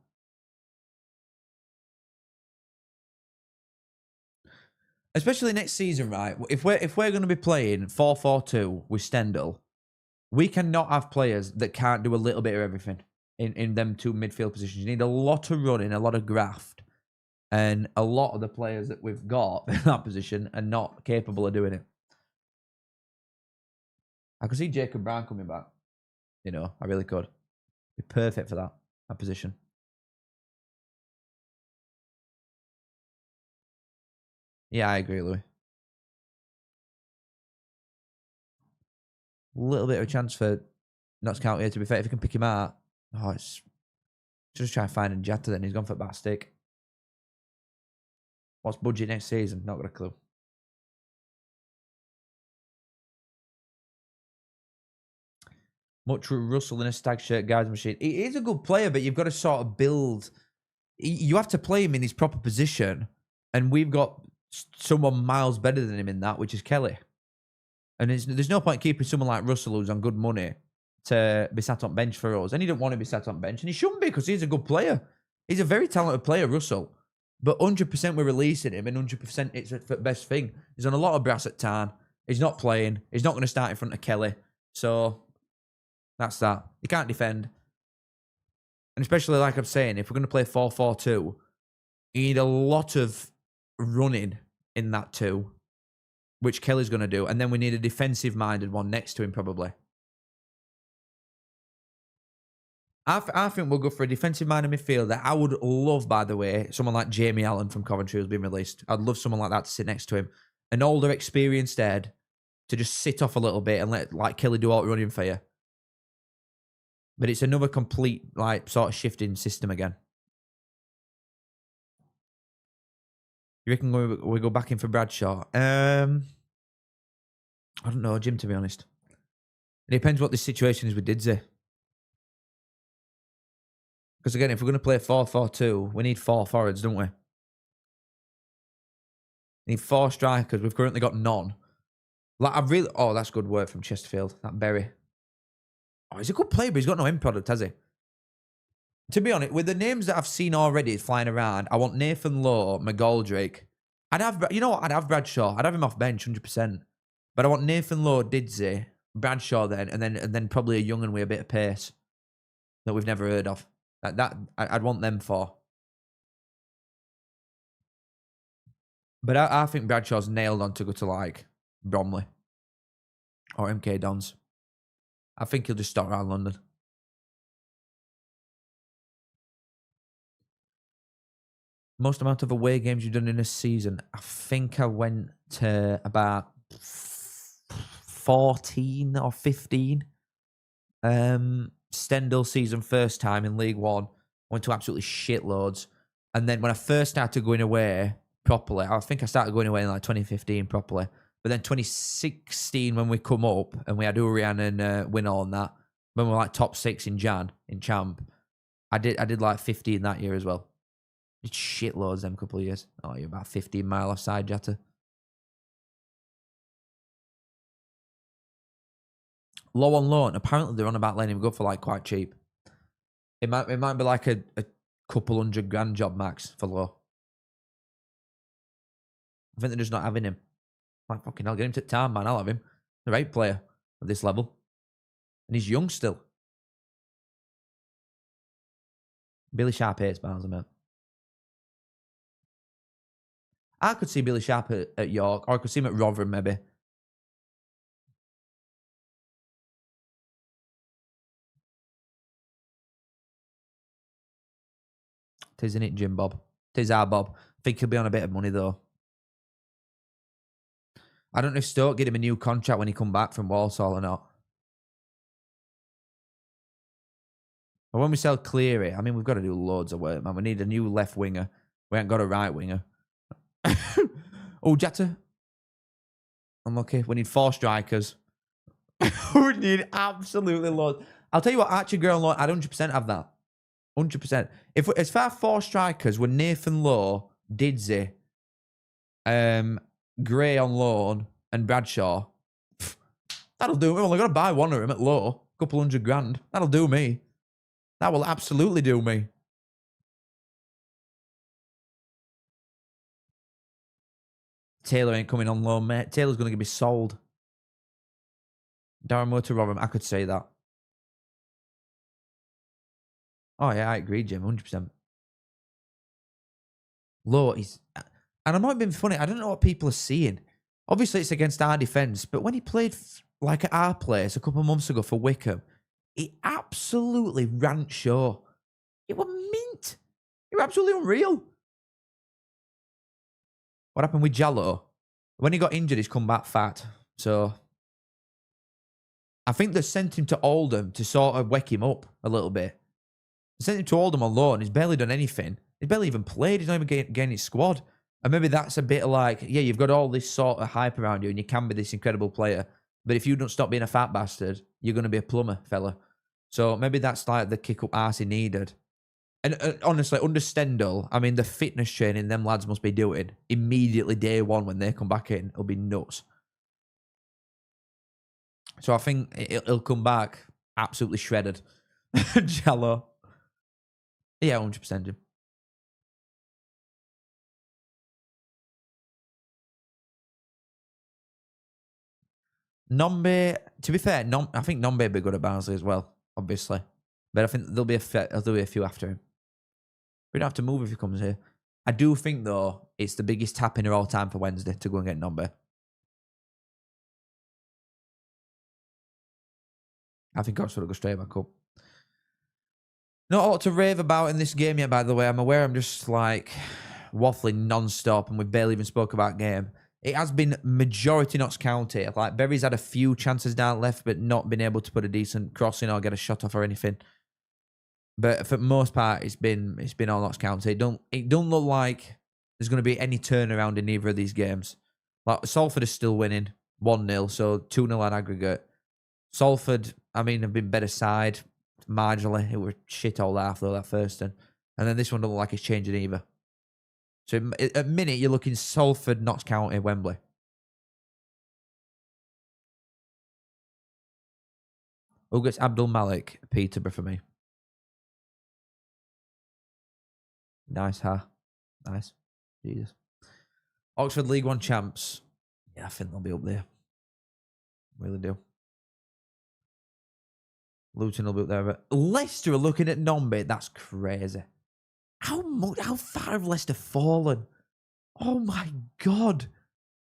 Especially next season, right? If we're going to be playing 4-4-2 with Stendhal, we cannot have players that can't do a little bit of everything in them two midfield positions. You need a lot of running, a lot of graft, and a lot of the players that we've got in that position are not capable of doing it. I could see Jacob Brown coming back. You know, I really could. Be perfect for that position. Yeah, I agree, Louis. A little bit of a chance for Notts County, to be fair. If you can pick him out, it's just try and find a Jatta then. He's gone for Bastic. What's budget next season? Not got a clue. Much Russell in a stag shirt guys machine. He is a good player, but you've got to sort of build. You have to play him in his proper position, and we've got someone miles better than him in that, which is Kelly. And there's no point keeping someone like Russell who's on good money to be sat on bench for us. And he don't want to be sat on bench, and he shouldn't be because he's a good player. He's a very talented player, Russell. But 100% we're releasing him, and 100% it's the best thing. He's on a lot of brass at Tarn. He's not playing. He's not going to start in front of Kelly. So that's that. He can't defend. And especially, like I'm saying, if we're going to play 4-4-2, you need a lot of running in that 2, which Kelly's going to do. And then we need a defensive-minded one next to him, probably. I think we'll go for a defensive-minded midfielder. I would love, by the way, someone like Jamie Allen from Coventry who's been released. I'd love someone like that to sit next to him. An older, experienced head to just sit off a little bit and let like Kelly do all the running for you. But it's another complete, like, sort of shifting system again. You reckon we go back in for Bradshaw? I don't know, Jim, to be honest. It depends what the situation is with Didsey. Because again, if we're going to play 4-4-2, we need 4 forwards, don't we? We need 4 strikers. We've currently got none. Like, oh, that's good work from Chesterfield. That Berry. Oh, he's a good player, but he's got no end product, has he? To be honest, with the names that I've seen already flying around, I want Nathan Lowe, McGoldrick. You know what? I'd have Bradshaw. I'd have him off bench, 100%. But I want Nathan Lowe, Didsey, Bradshaw then, and then probably a young and with a bit of pace that we've never heard of. I'd want them for. But I think Bradshaw's nailed on to go to like Bromley or MK Dons. I think he'll just start around London. Most amount of away games you've done in a season. I think I went to about 14 or 15. Stendhal season first time in League One. Went to absolutely shitloads. And then when I first started going away properly, I think I started going away in like 2015 properly. But then 2016 when we come up and we had Urian and Winnall and that, when we were like top 6 in Jan, in Champ, I did like 15 that year as well. Did shitloads them couple of years. Oh, you're about 15 mile offside, Jatta. Low on loan. Apparently they're on about letting him go for like quite cheap. It might be like a couple $100,000 job max for Low. I think they're just not having him. Like, fucking hell, get him to town, man. I'll have him. The right player at this level. And he's young still. Billy Sharp hates Barnes, mate. I could see Billy Sharp at York, or I could see him at Rotherham, maybe. Isn't it, Jim Bob? Tis our Bob. I think he'll be on a bit of money, though. I don't know if Stoke get him a new contract when he come back from Walsall or not. But when we sell Cleary, I mean, we've got to do loads of work, man. We need a new left winger. We ain't got a right winger. Oh, Jatta. Unlucky. We need 4 strikers. We need absolutely loads. I'll tell you what, Archie Gray on loan, I'd 100% have that. 100%. If as far as 4 strikers were Nathan Lowe, Didsey, Gray on loan, and Bradshaw, that'll do me. Well, I've got to buy one of them at Low. A couple $100,000. That'll do me. That will absolutely do me. Taylor ain't coming on loan, mate. Taylor's going to be sold. Darren Moore to Rotherham. I could say that. Oh, yeah, I agree, Jim. 100%. Low is... And I'm not being funny. I don't know what people are seeing. Obviously, it's against our defence. But when he played like at our place a couple of months ago for Wickham, he absolutely ran show. It was mint. It was absolutely unreal. What happened with Jallo? When he got injured, he's come back fat. So I think they sent him to Oldham to sort of wake him up a little bit. They sent him to Oldham on loan. He's barely done anything. He's barely even played. He's not even getting his squad. And maybe that's a bit like, yeah, you've got all this sort of hype around you and you can be this incredible player. But if you don't stop being a fat bastard, you're going to be a plumber, fella. So maybe that's like the kick-up arse he needed. And honestly, under Stendhal, I mean, the fitness training them lads must be doing immediately day one when they come back in, it'll be nuts. So I think he'll come back absolutely shredded. Jallo. Yeah, 100%. Nombe, to be fair, I think Nombe would be good at Barnsley as well, obviously. But I think there'll be a few after him. We don't have to move if he comes here. I do think, though, it's the biggest tap in of all time for Wednesday to go and get Nombe. I think Oxford will go straight back up. Not a lot to rave about in this game yet, by the way. I'm aware I'm just like waffling non-stop and we barely even spoke about game. It has been majority Notts County. Like Berry's had a few chances down left, but not been able to put a decent crossing or get a shot off or anything. But for the most part, it's been all Notts County. It don't look like there's going to be any turnaround in either of these games. Like Salford is still winning 1-0, so 2-0 on aggregate. Salford, I mean, have been better side marginally. It was shit all half though, that first one. And then this one don't look like it's changing either. So at minute, you're looking Salford, Notts County, Wembley. Who gets Abdul Malik? Peterborough for me. Nice, huh? Nice. Jesus. Oxford League One champs. Yeah, I think they'll be up there. Really do. Luton will be up there. But Leicester are looking at Nombe. That's crazy. How far have Leicester fallen? Oh my God.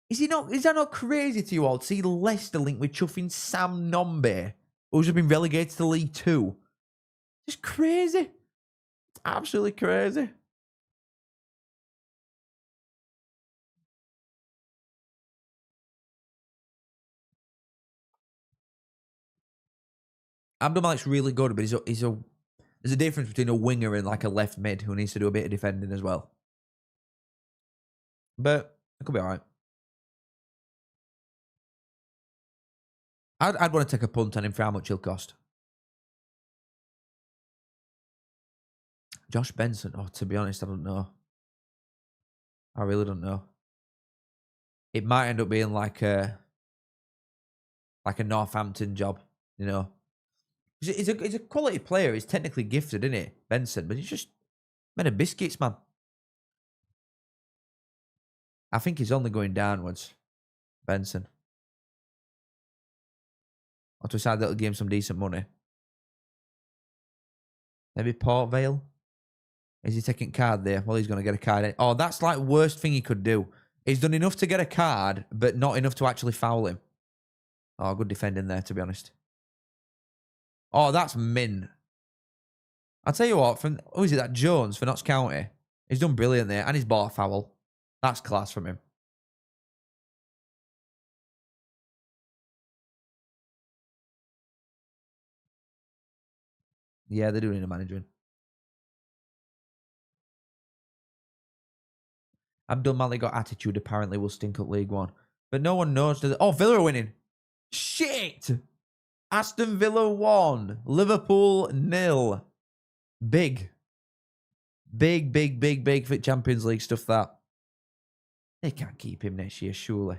Is that not crazy to you all to see Leicester linked with chuffing Sam Nombe, who's just been relegated to League Two? Just crazy. It's absolutely crazy. Abdul Malik's really good, but there's a difference between a winger and like a left mid who needs to do a bit of defending as well. But it could be all right. I'd want to take a punt on him for how much he'll cost. Josh Benson. Oh, to be honest, I don't know. I really don't know. It might end up being like a Northampton job, you know. He's a quality player. He's technically gifted, isn't he, Benson? But he's just made of biscuits, man. I think he's only going downwards, Benson. Or to decide that'll give him some decent money. Maybe Port Vale. Is he taking card there? Well, he's going to get a card. Oh, that's like worst thing he could do. He's done enough to get a card, but not enough to actually foul him. Oh, good defending there, to be honest. Oh, that's min. I'll tell you what, who is it, that Jones for Notts County? He's done brilliant there, and he's bought a foul. That's class from him. Yeah, they're doing a managing. Abdul Malik got attitude, apparently will stink up League One. But no one knows. Oh, Villa are winning. Shit! Aston Villa 1. Liverpool 0. Big for Champions League stuff, that. They can't keep him next year, surely.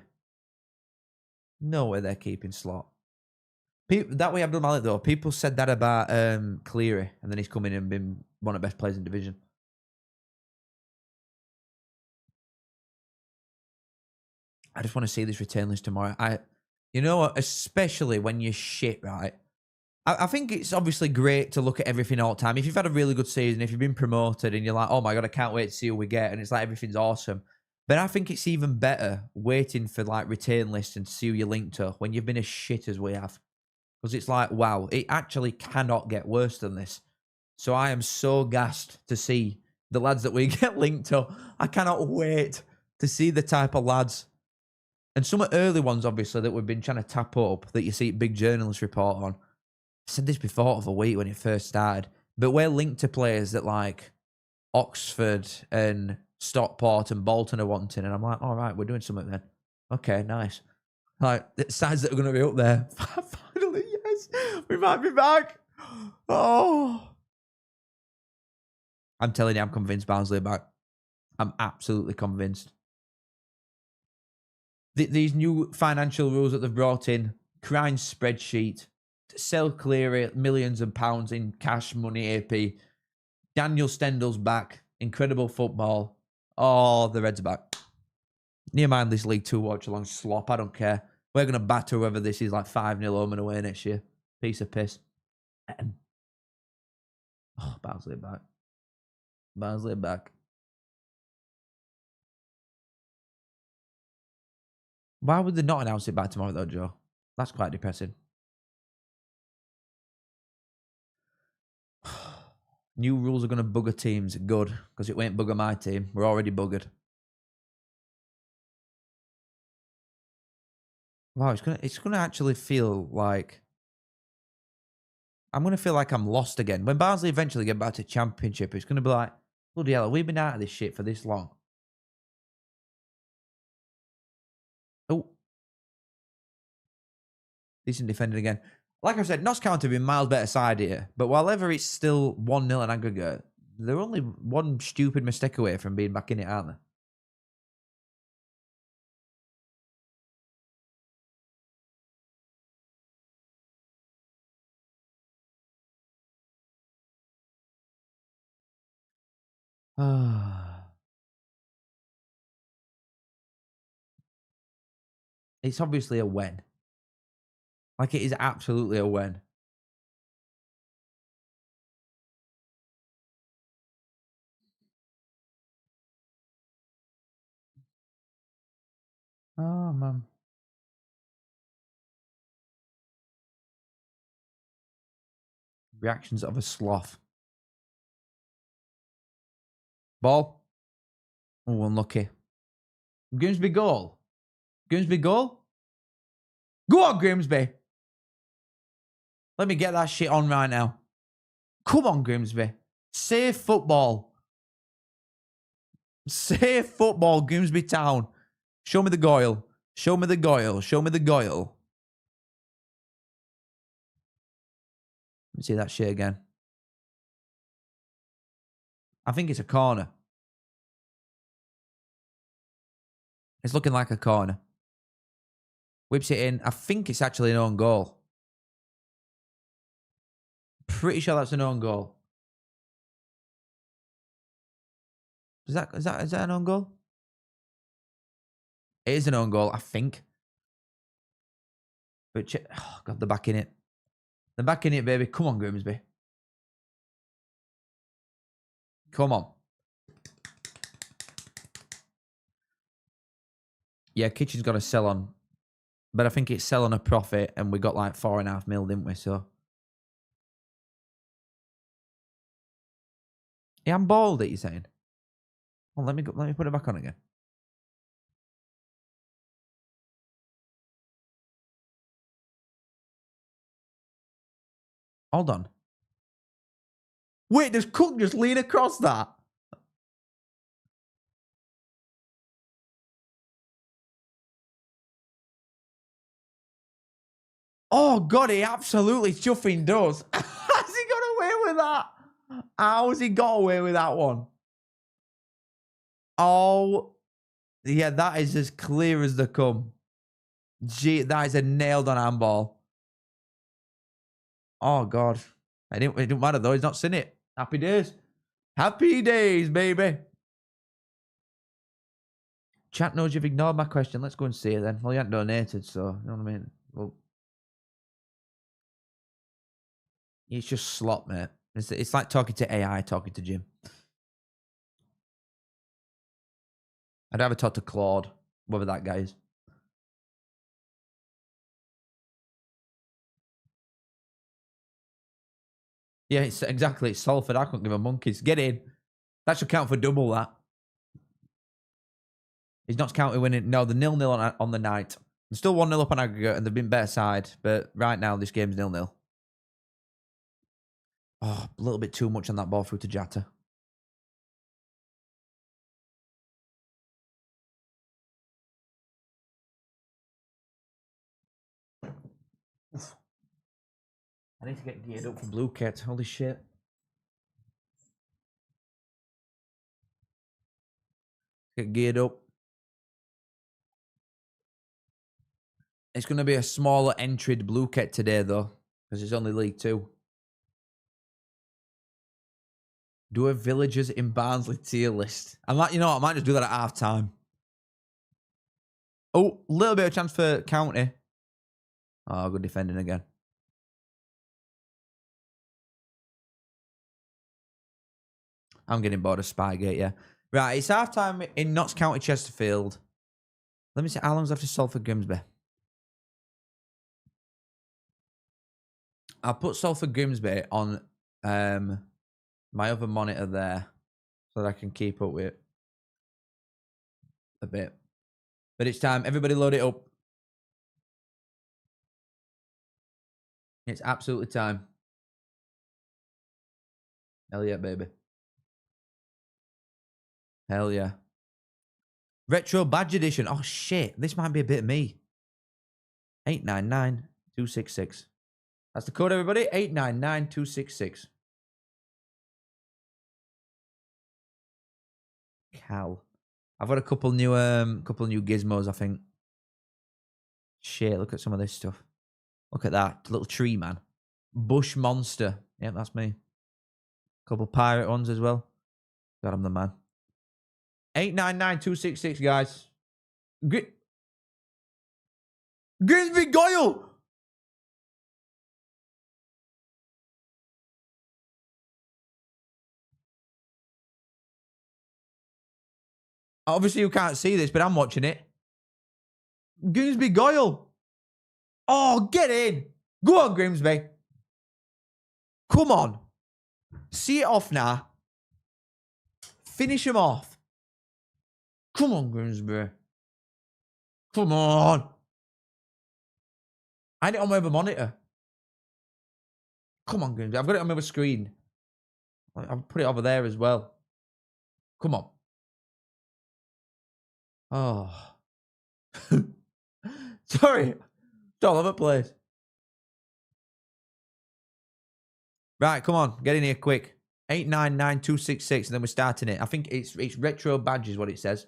No way they're keeping Slot. That way, Abdul Malik, though, people said that about Cleary, and then he's come in and been one of the best players in the division. I just want to see this return list tomorrow. You know what? Especially when you're shit, right? I think it's obviously great to look at everything all the time. If you've had a really good season, if you've been promoted and you're like, oh my God, I can't wait to see who we get. And it's like, everything's awesome. But I think it's even better waiting for like return lists and see who you're linked to when you've been as shit as we have. Because it's like, wow, it actually cannot get worse than this. So I am so gassed to see the lads that we get linked to. I cannot wait to see the type of lads. And some early ones, obviously, that we've been trying to tap up that you see big journalists report on. I said this before of a week when it first started, but we're linked to players that like Oxford and Stockport and Bolton are wanting, and I'm like, all right, we're doing something then. Okay, nice. Like, the sides that are going to be up there. Finally, yes, we might be back. Oh. I'm telling you, I'm convinced Barnsley are back. I'm absolutely convinced. These new financial rules that they've brought in, crime spreadsheet, sell Cleary millions of pounds in cash money AP. Daniel Stendel's back. Incredible football. Oh, the Reds are back. Near mind this League 2 watch along slop. I don't care. We're going to batter whoever this is like 5-0 home and away next year. Piece of piss. Oh, Barnsley back. Barnsley back. Why would they not announce it by tomorrow, though, Joe? That's quite depressing. New rules are going to bugger teams. Good, because it won't bugger my team. We're already buggered. Wow, it's gonna actually feel like I'm gonna feel like I'm lost again. When Barnsley eventually get back to Championship, it's gonna be like, bloody hell, we've been out of this shit for this long. Oh, decent defending again. Like I said, Notts County have been miles better side here, but while it's still 1-0 in aggregate, they're only one stupid mistake away from being back in it, aren't they? It's obviously a win. Like, it is absolutely a win. Oh, man. Reactions of a sloth. Ball. Oh, unlucky. Grimsby goal. Grimsby goal. Go on, Grimsby. Let me get that shit on right now. Come on, Grimsby. Save football. Save football, Grimsby Town. Show me the goal. Show me the goal. Show me the goal. Let me see that shit again. I think it's a corner. It's looking like a corner. Whips it in. I think it's actually an own goal. Pretty sure that's an own goal. Is that an own goal? It is an own goal, I think. But oh God, they're back in it. They're back in it, baby. Come on, Grimsby. Come on. Yeah, Kitchen's got to sell on. But I think it's sell on a profit, and we got like 4.5 mil, didn't we? So. Yeah, I'm bald, you're saying? Well, let me put it back on again. Hold on. Wait, does Cook just lean across that? Oh, God, he absolutely chuffing does. How's he got away with that? How's he got away with that one? Oh, yeah, that is as clear as they come. Gee, that is a nailed-on handball. Oh, God. It didn't matter, though. He's not seen it. Happy days. Happy days, baby. Chat knows you've ignored my question. Let's go and see it then. Well, you haven't donated, so, you know what I mean? Well, it's just slot, mate. It's like talking to AI, talking to Jim. I'd rather talk to Claude, whoever that guy is. Yeah, it's exactly. It's Salford. I couldn't give a monkeys. Get in. That should count for double that. He's not counting winning. No, the 0-0 on the night. They're still 1-0 up on aggregate, and they've been better side. But right now, this game's 0-0. Oh, a little bit too much on that ball through to Jatta. I need to get geared up for Blue Kit. Holy shit. Get geared up. It's going to be a smaller entried Blue Kit today, though, because it's only League 2. Do a villagers in Barnsley tier list. I might just do that at half time. Oh, a little bit of chance for County. Oh, good defending again. I'm getting bored of Spygate, yeah. Right, it's half-time in Notts County, Chesterfield. Let me see, how long's left to Salford Grimsby? I'll put Salford Grimsby on my other monitor there so that I can keep up with it a bit. But it's time. Everybody load it up. It's absolutely time. Hell yeah, baby. Hell yeah. Retro Badge Edition. Oh, shit. This might be a bit of me. 899-266. That's the code, everybody. 899-266. Cal. I've got a couple new gizmos, I think. Shit, look at some of this stuff. Look at that. Little tree man. Bush monster. Yep, that's me. Couple pirate ones as well. God, I'm the man. 899-266, guys. Grimsby Goyle! Obviously, you can't see this, but I'm watching it. Grimsby Goyle. Oh, get in. Go on, Grimsby. Come on. See it off now. Finish him off. Come on, Grimsby. Come on. I had it on my other monitor. Come on, Grimsby. I've got it on my other screen. I'll put it over there as well. Come on. Oh. Sorry. It's all over the place. Right, come on. Get in here quick. 899-266, and then we're starting it. I think it's retro badge is what it says.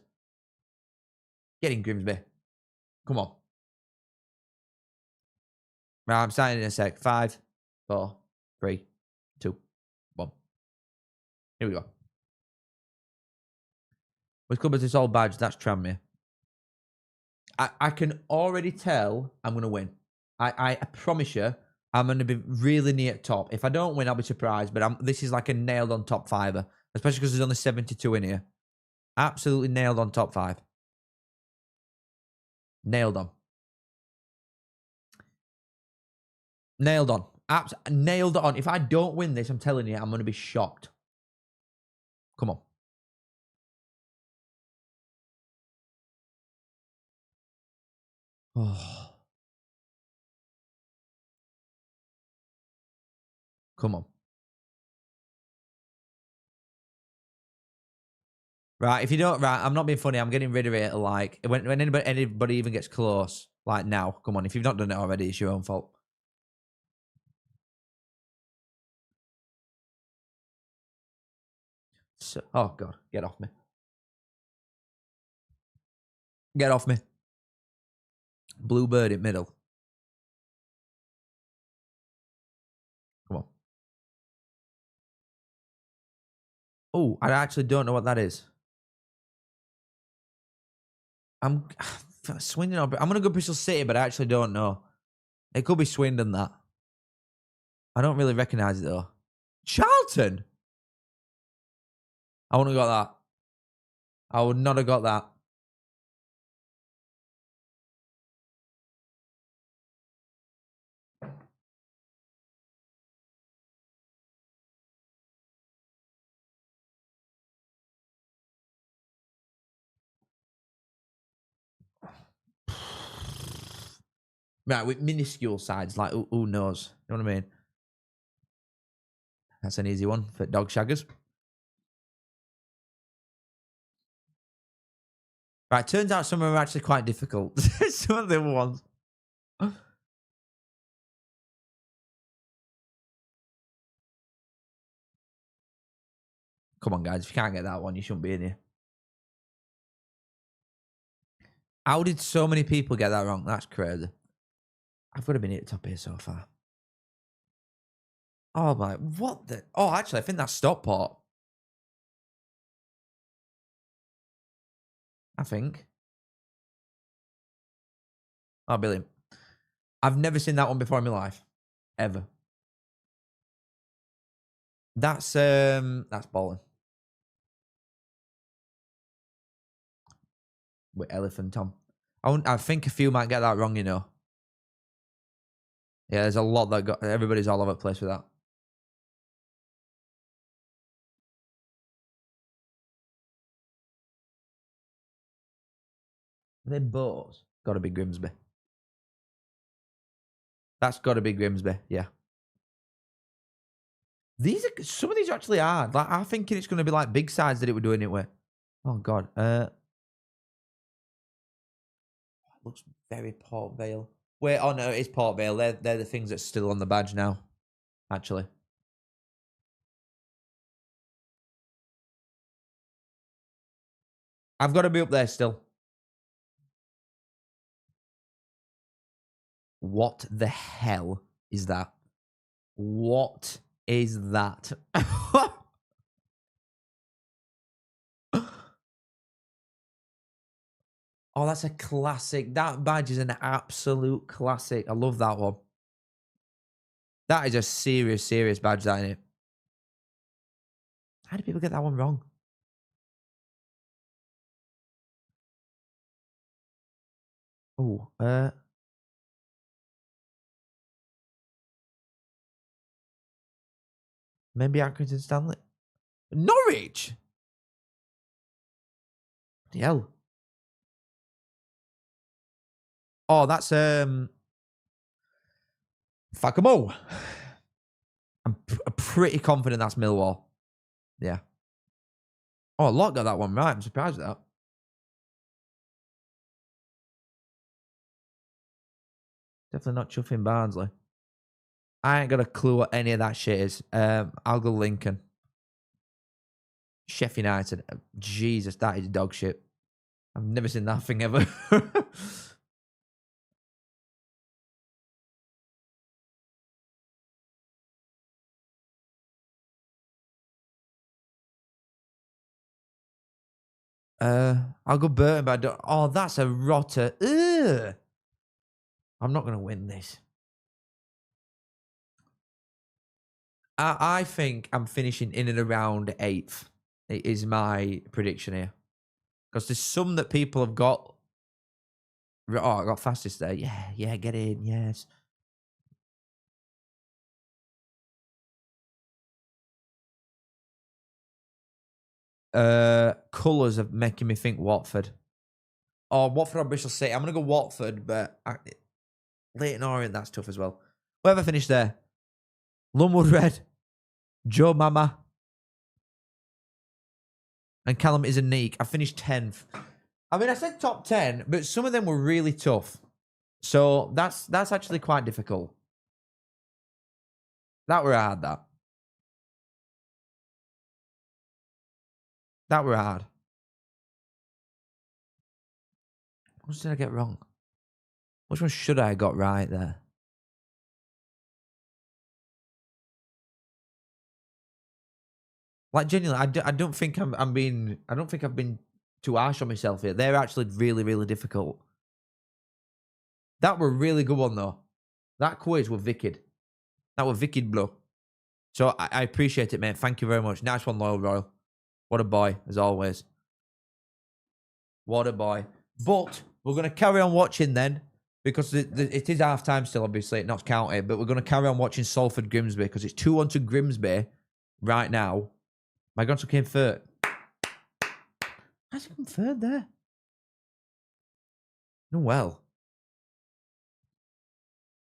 Get in, Grimsby. Come on. Right, I'm starting in a sec. 5, 4, 3, 2, 1. Here we go. Which club is this old badge? That's Tranmere. I can already tell I'm going to win. I promise you, I'm going to be really near top. If I don't win, I'll be surprised. But this is like a nailed on top fiver, especially because there's only 72 in here. Absolutely nailed on top 5. Nailed on. Nailed on. Nailed on. If I don't win this, I'm telling you, I'm going to be shocked. Come on. Oh. Come on. Right, if you don't, right, I'm not being funny. I'm getting rid of it. Like when anybody even gets close, like now. Come on, if you've not done it already, it's your own fault. So, oh God, get off me. Get off me. Bluebird in middle. Come on. Oh, I actually don't know what that is. I'm Swindon. I'm going to go Bristol City, but I actually don't know. It could be Swindon, that. I don't really recognise it, though. Charlton? I wouldn't have got that. I would not have got that. Right, with minuscule sides, like who knows? You know what I mean? That's an easy one for dog shaggers. Right, turns out some of them are actually quite difficult. Some of the other ones. Come on, guys. If you can't get that one, you shouldn't be in here. How did so many people get that wrong? That's crazy. I've got to be at the top here so far. Oh, my. What the? Oh, actually, I think that's Stockport. I think. Oh, brilliant. I've never seen that one before in my life. Ever. That's balling. With elephant Tom. I think a few might get that wrong, you know. Yeah, there's a lot that got everybody's all over the place with that. Are they boats? Gotta be Grimsby. That's gotta be Grimsby, yeah. Some of these are actually hard. Like I'm thinking it's gonna be like big sides that it were doing it with. Oh god. Looks very Port Vale. Wait, oh no, it's Port Vale. They're the things that's still on the badge now, actually. I've got to be up there still. What the hell is that? What is that? Oh, that's a classic. That badge is an absolute classic. I love that one. That is a serious, serious badge, that, isn't it? How do people get that one wrong? Oh, maybe Accrington Stanley. Norwich. The hell. Oh, that's Fakamo. I'm pretty confident that's Millwall. Yeah. Oh, Locke got that one right. I'm surprised at that. Definitely not chuffing Barnsley. I ain't got a clue what any of that shit is. I'll go Lincoln. Sheffield United. Jesus, that is dog shit. I've never seen that thing ever. I'll go Burton, but I don't. Oh, that's a rotter. Ugh. I'm not going to win this. I think I'm finishing in and around 8th. It is my prediction here. Because there's some that people have got. Oh, I got fastest there. Yeah, get in. Yes. Colours are making me think Watford. Or Watford or Bristol City. I'm going to go Watford, but Leighton Orient, that's tough as well. Where have I finished there? Lunwood Red, Joe Mama, and Callum is a Neek. I finished 10th. I mean, I said top 10, but some of them were really tough. So that's actually quite difficult. That were hard, that. That were hard. What did I get wrong? Which one should I have got right there? Like, genuinely, I don't think I'm being... I don't think I've been too harsh on myself here. They're actually really, really difficult. That were a really good one, though. That quiz were wicked. That were wicked, bro. So I appreciate it, mate. Thank you very much. Nice one, Loyal Royal. What a boy, as always. What a boy. But we're going to carry on watching then, because it is half-time still, obviously, not counted, but we're going to carry on watching Salford Grimsby, because it's 2-1 to Grimsby right now. My grandson came third. How's he come third there? No, well.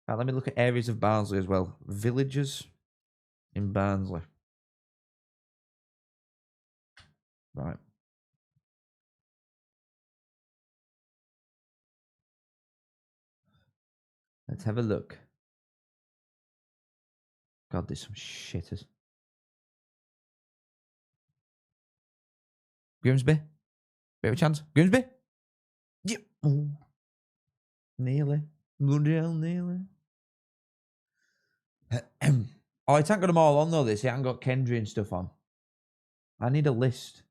Right, let me look at areas of Barnsley as well. Villages in Barnsley. Right. Let's have a look. God, there's some shitters. Grimsby? Bit of a chance. Grimsby? Yep. Oh. Nearly. Bloody hell, nearly. Oh, it ain't got them all on though, this. It ain't got Kendry and stuff on. I need a list.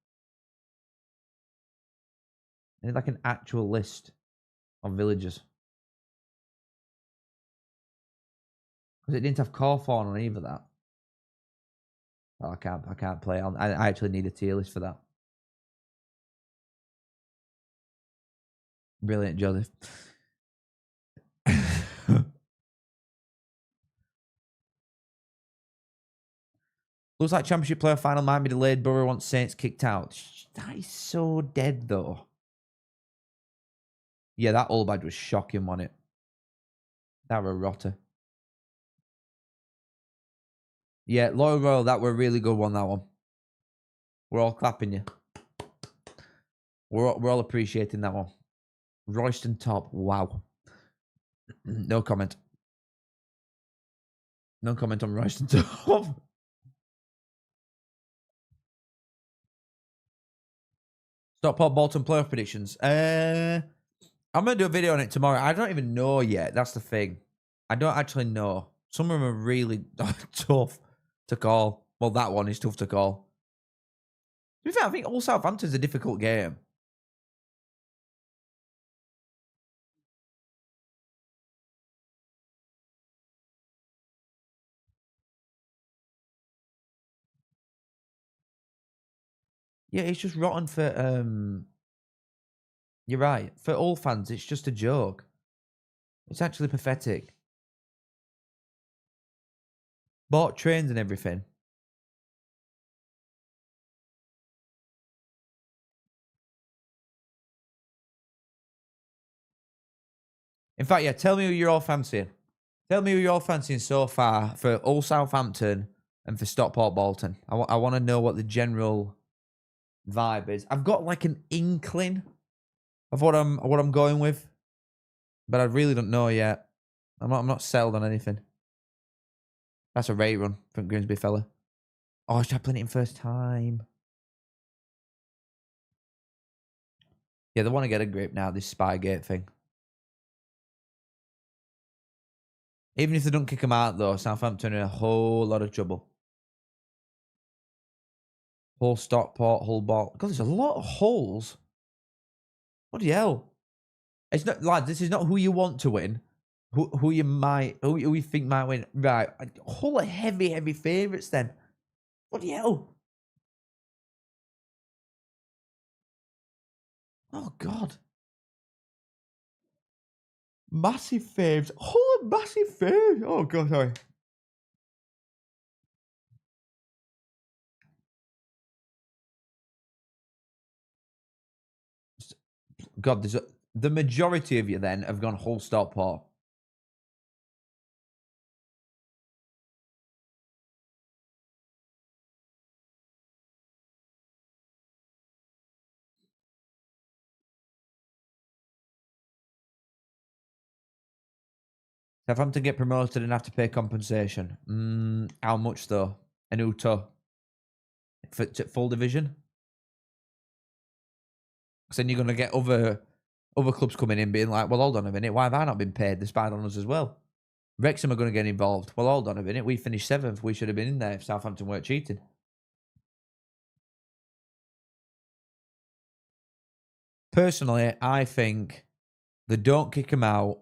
I need like an actual list of villages. Because it didn't have Cawthorn on either that. Oh, I can't play on. I actually need a tier list for that. Brilliant, Joseph. Looks like Championship playoff final might be delayed. Borough wants Saints kicked out. That is so dead, though. Yeah, that old badge was shocking, wasn't it? That were a rotter. Yeah, Loyal Royal, that were a really good one, that one. We're all clapping you. We're all appreciating that one. Royston Top, wow. No comment. No comment on Royston Top. Stockport Bolton playoff predictions. I'm going to do a video on it tomorrow. I don't even know yet. That's the thing. I don't actually know. Some of them are really tough to call. Well, that one is tough to call. To be fair, I think all Southampton's a difficult game. Yeah, it's just rotten for you're right. For all fans, it's just a joke. It's actually pathetic. Bought trains and everything. In fact, yeah, tell me who you're all fancying. Tell me who you're all fancying so far for all Southampton and for Stockport Bolton. I want to know what the general vibe is. I've got like an inkling of what I'm going with, but I really don't know yet. I'm not settled on anything. That's a rate run from Grimsby fella. Oh, should I play it in first time? Yeah, they want to get a grip now, this Spygate thing. Even if they don't kick them out, though, Southampton are in a whole lot of trouble. Hull, Stockport, Hull, Ball. God, there's a lot of holes. What the hell? It's not, lads, this is not who you want to win. Who you think might win. Right. Hull are heavy favourites then. What the hell? Oh, God. Massive faves. Hull are massive faves. Oh, God, sorry. God, the majority of you then have gone Hull, Stockport. Southampton get promoted and have to pay compensation. How much though? And who to? For full division? Because then you're going to get other clubs coming in being like, well, hold on a minute, why have I not been paid? They spied on us as well. Wrexham are going to get involved. Well, hold on a minute, we finished 7th. We should have been in there if Southampton weren't cheating. Personally, I think they don't kick them out,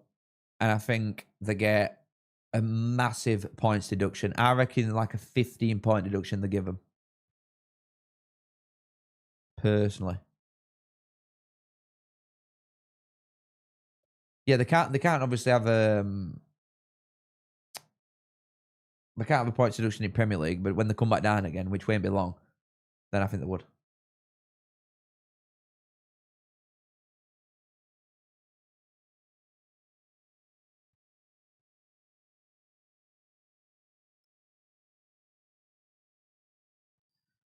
and I think they get a massive points deduction. I reckon like a 15-point deduction they give them. Personally. Yeah, they can't obviously have they can't have a points deduction in Premier League, but when they come back down again, which won't be long, then I think they would.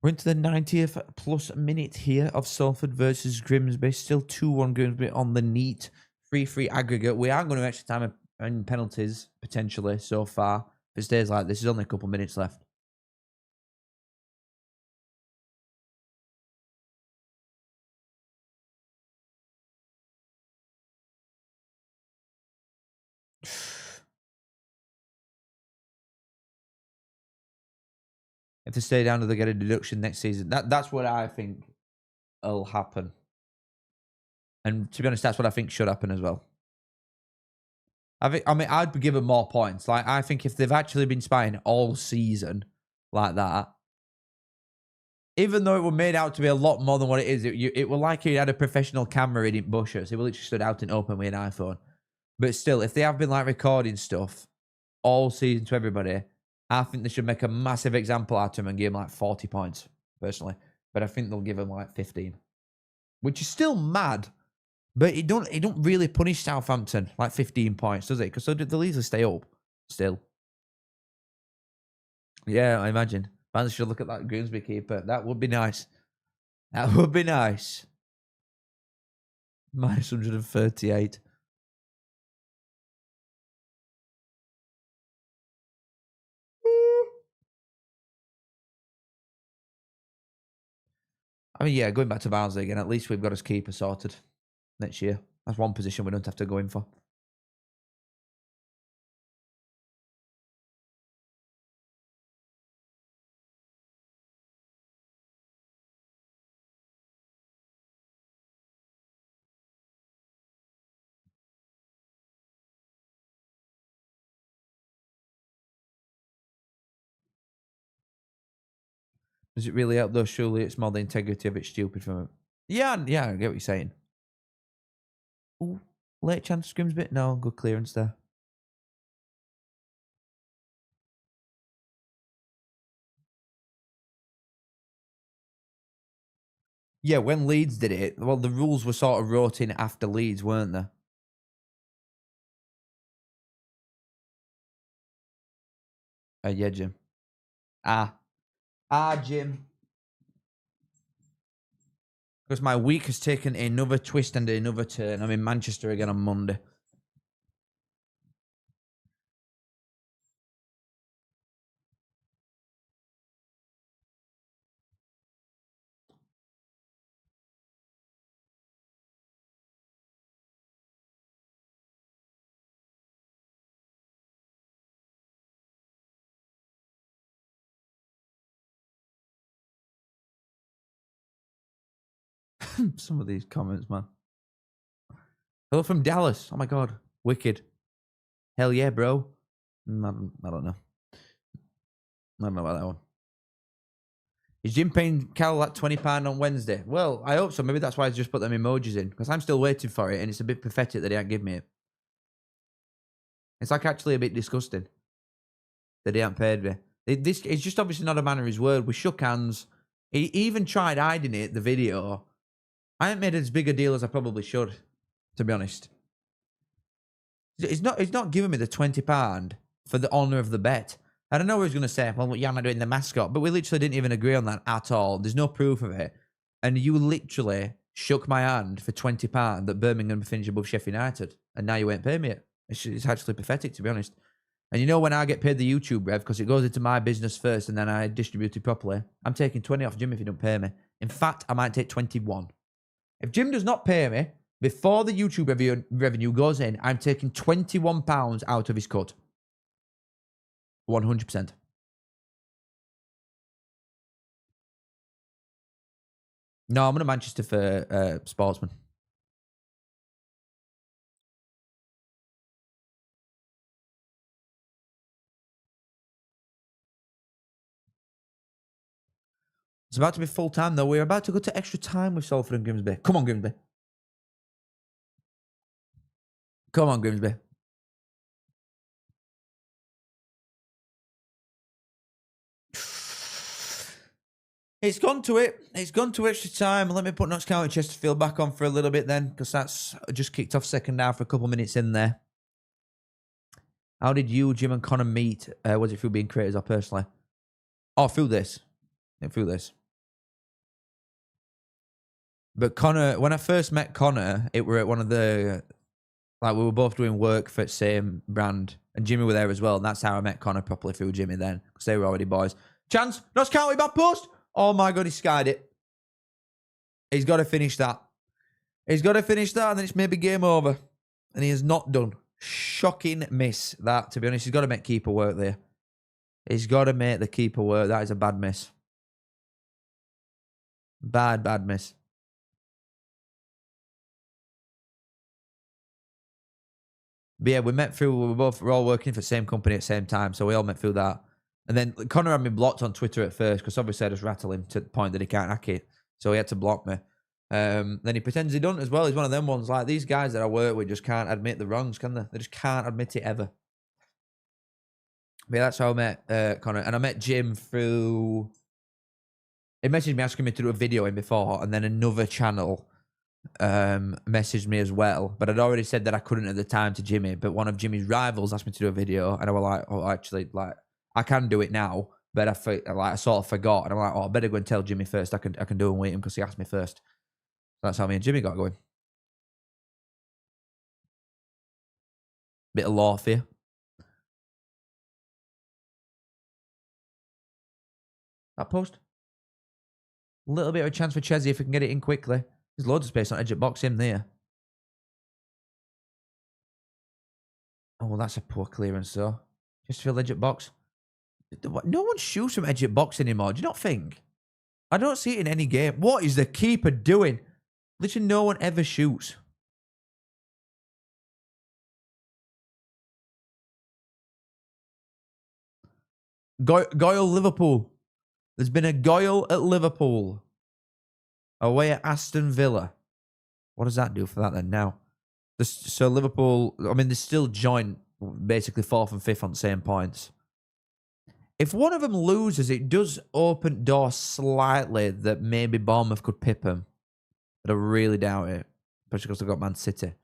We're into the 90th plus minute here of Salford versus Grimsby. Still 2-1 Grimsby on the neat 3-3 aggregate. We are going to extra time and penalties, potentially, so far. If it stays like this, there's only a couple of minutes left. If they stay down, do they get a deduction next season? That's what I think will happen. And to be honest, that's what I think should happen as well. I mean, I'd give them more points. Like, I think if they've actually been spying all season like that, even though it was made out to be a lot more than what it is, it was like he had a professional camera in it bushes. It was literally stood out and open with an iPhone. But still, if they have been like recording stuff all season to everybody, I think they should make a massive example out of him and give him like 40 points, personally. But I think they'll give him like 15, which is still mad. But it don't really punish Southampton like 15 points, does it? Because they'll easily stay up still. Yeah, I imagine. Fans should look at that Grimsby keeper. That would be nice. That would be nice. Minus 138. I mean, yeah, going back to Barnsley again, at least we've got his keeper sorted next year. That's one position we don't have to go in for. Does it really help though? Surely it's more the integrity of it stupid from him. Yeah, I get what you're saying. Ooh, late chance Grimsby? No, good clearance there. Yeah, when Leeds did it, well, the rules were sort of wrote in after Leeds, weren't they? Yeah, Jim. Jim. Because my week has taken another twist and another turn. I'm in Manchester again on Monday. Some of these comments, man. Hello from Dallas. Oh my god, wicked. Hell yeah, bro. I don't know. I don't know about that one. Is Jim paying Cal that £20 on Wednesday? Well, I hope so. Maybe that's why I just put them emojis in, because I'm still waiting for it, and it's a bit pathetic that he ain't give me it. It's like actually a bit disgusting that he ain't paid me. It's just obviously not a man of his word. We shook hands. He even tried hiding it, the video. I ain't made as big a deal as I probably should, to be honest. It's not giving me the £20 for the honour of the bet. I don't know what he's going to say. Well, you're not doing the mascot. But we literally didn't even agree on that at all. There's no proof of it. And you literally shook my hand for £20 that Birmingham finished above Sheffield United. And now you ain't paying me it. It's actually pathetic, to be honest. And you know when I get paid the YouTube rev, because it goes into my business first and then I distribute it properly, I'm taking 20 off Jim if you don't pay me. In fact, I might take 21. If Jim does not pay me before the YouTube revenue goes in, I'm taking £21 out of his cut. 100%. No, I'm going to Manchester for Sportsman. It's about to be full time, though. We're about to go to extra time with Salford and Grimsby. Come on, Grimsby. Come on, Grimsby. It's gone to it. It's gone to extra time. Let me put Notts County Chesterfield back on for a little bit then, because that's just kicked off second now for a couple of minutes in there. How did you, Jim, and Connor meet? Was it through being creators or personally? Oh, through this. Yeah, through this. But Connor, when I first met Connor, it were at one of the, like, we were both doing work for the same brand, and Jimmy were there as well, and that's how I met Connor properly through Jimmy then, because they were already boys. Chance, Notts County back post. Oh my god, he skied it. He's got to finish that. He's got to finish that, and then it's maybe game over. And he has not done. Shocking miss, that, to be honest. He's got to make keeper work there. He's got to make the keeper work. That is a bad miss. Bad miss. But yeah, we met through, we're all working for the same company at the same time. So we all met through that. And then Connor had me blocked on Twitter at first because obviously I just rattle him to the point that he can't hack it. So he had to block me. Then he pretends he don't as well. He's one of them ones like these guys that I work with just can't admit the wrongs, can they? They just can't admit it ever. But yeah, that's how I met Connor. And I met Jim through... He messaged me asking me to do a video in before, and then another channel messaged me as well. But I'd already said that I couldn't at the time to Jimmy. But one of Jimmy's rivals asked me to do a video, and I was like, oh, actually, like, I can do it now. But I sort of forgot, and I'm like, oh, I better go and tell Jimmy first. I can do and wait him because he asked me first. That's how me and Jimmy got going. Bit of law for you. That post. A little bit of a chance for Chesney if we can get it in quickly. There's loads of space on edge of box him there. Oh, well, that's a poor clearance, though. Chesterfield edge at box. No one shoots from edge at box anymore. Do you not think? I don't see it in any game. What is the keeper doing? Literally no one ever shoots. Goyle, Liverpool. There's been a Goyle at Liverpool. Away at Aston Villa. What does that do for that then now? So Liverpool, I mean, they're still joint, basically 4th and 5th on the same points. If one of them loses, it does open door slightly that maybe Bournemouth could pip them. But I really doubt it. Especially because they've got Man City.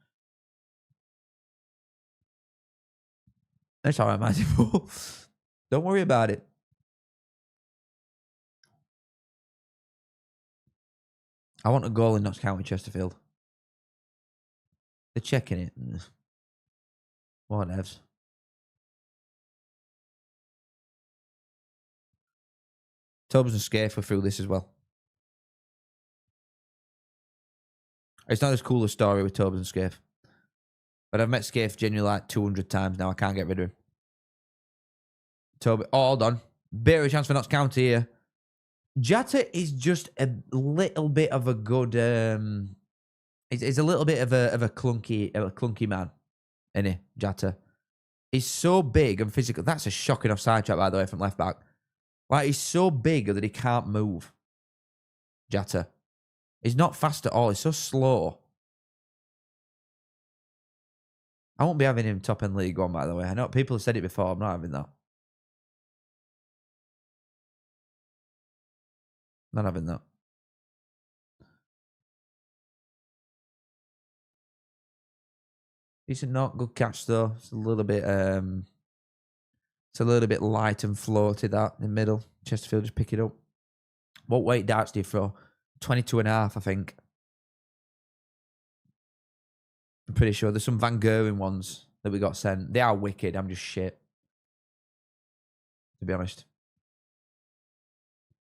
It's all right, man. Don't worry about it. I want a goal in Notts County, Chesterfield. They're checking it. Whatevs. Tobes and Scaife were through this as well. It's not as cool a story with Tobes and Scaife. But I've met Scaife genuinely like 200 times now. I can't get rid of him. Toby. Oh, hold on. Bit of a chance for Notts County here. Jatta is just a little bit of a good... he's a little bit of a clunky man, isn't he, Jatta? He's so big and physical. That's a shocking offside trap, by the way, from left back. Like, he's so big that he can't move. Jatta. He's not fast at all. He's so slow. I won't be having him top end League One, by the way. I know people have said it before. I'm not having that. Not having that. Decent knock, good catch though. It's a little bit light and floaty that in the middle. Chesterfield just pick it up. What weight darts do you throw? 22.5, I think. I'm pretty sure there's some Van Gogh ones that we got sent. They are wicked. I'm just shit, to be honest.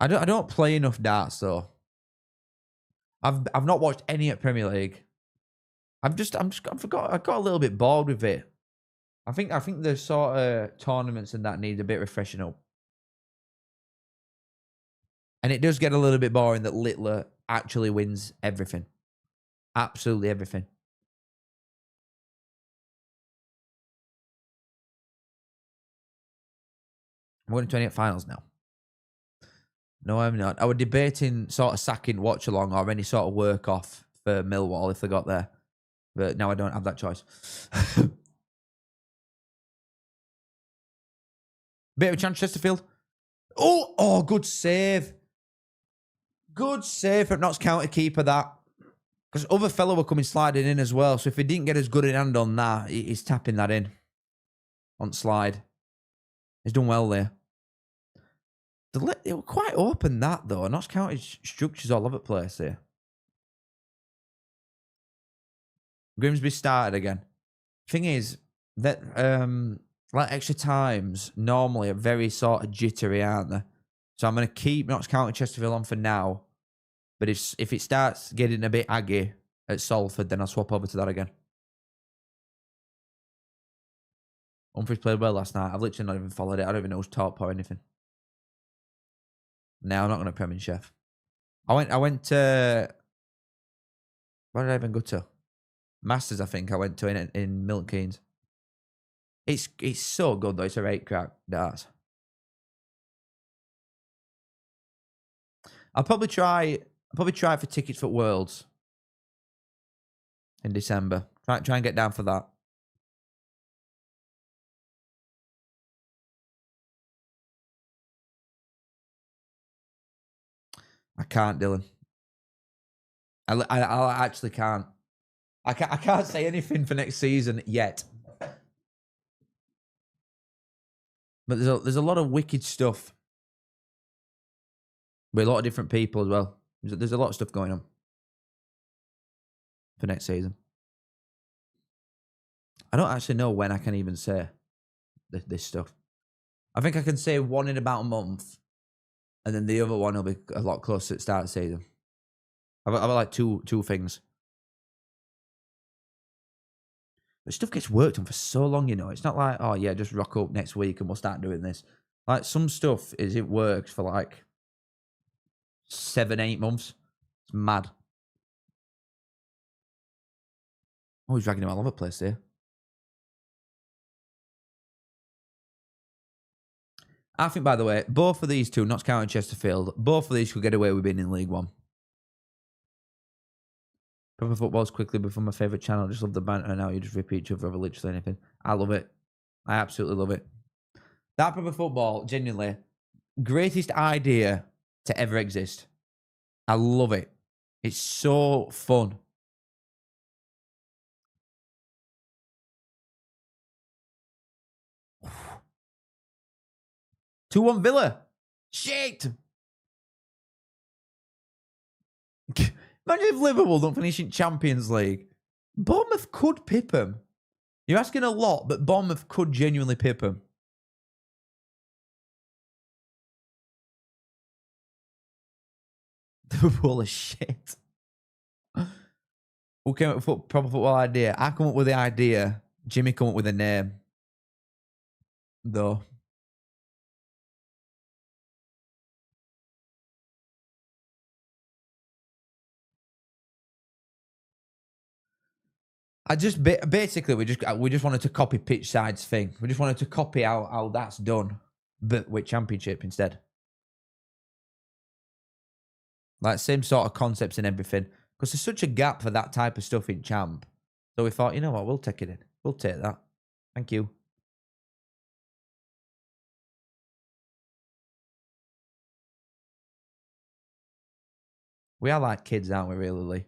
I don't play enough darts though. I've not watched any at Premier League. I got a little bit bored with it. I think the sort of tournaments and that need a bit refreshing up. And it does get a little bit boring that Littler actually wins everything. Absolutely everything. I'm going to 28 finals now. No, I'm not. I was debating sort of sacking Watchalong or any sort of work off for Millwall if they got there. But now I don't have that choice. Bit of a chance, Chesterfield. Oh, good save. Good save from Notts County keeper, that. Because other fellow were coming sliding in as well. So if he didn't get as good a hand on that, he's tapping that in. On slide. He's done well there. They were quite open, that, though. Notts County's structure's all over the place here. Grimsby started again. Thing is, that like extra times normally are very sort of jittery, aren't they? So I'm going to keep Notts County Chesterfield on for now. But if it starts getting a bit aggy at Salford, then I'll swap over to that again. Humphries played well last night. I've literally not even followed it. I don't even know who's top or anything. No, I'm not going to Premier Chef. I went to... Where did I even go to? Masters, I think I went to in Milton Keynes. It's so good though. It's a rate crack darts. I'll probably try for tickets for Worlds in December. Try and get down for that. I can't, Dylan. I actually can't. I can't say anything for next season yet. But there's a lot of wicked stuff with a lot of different people as well. There's a lot of stuff going on for next season. I don't actually know when I can even say this stuff. I think I can say one in about a month, and then the other one will be a lot closer at the start of the season. I've like two things. But stuff gets worked on for so long, you know. It's not like, oh yeah, just rock up next week and we'll start doing this. Like some stuff it works for like 7-8 months. It's mad. Oh, he's dragging him all over the place here. I think, by the way, both of these two, not counting Chesterfield, both of these could get away with being in League One. Proper Football's quickly become my favourite channel. I just love the banter now. You just rip each other over literally anything. I love it. I absolutely love it. That Proper Football, genuinely, greatest idea to ever exist. I love it. It's so fun. Two-1 Villa. Shit. Imagine if Liverpool don't finish in Champions League. Bournemouth could pip them. You're asking a lot, but Bournemouth could genuinely pip them. Liverpool is shit. Who came up with Proper Football idea? I come up with the idea. Jimmy come up with a name. Though. I just basically we just wanted to copy pitch side's thing. We just wanted to copy how that's done, but with Championship instead. Like same sort of concepts and everything. Because there's such a gap for that type of stuff in Champ. So we thought, you know what, we'll take it in. We'll take that. Thank you. We are like kids, aren't we, really, Lee?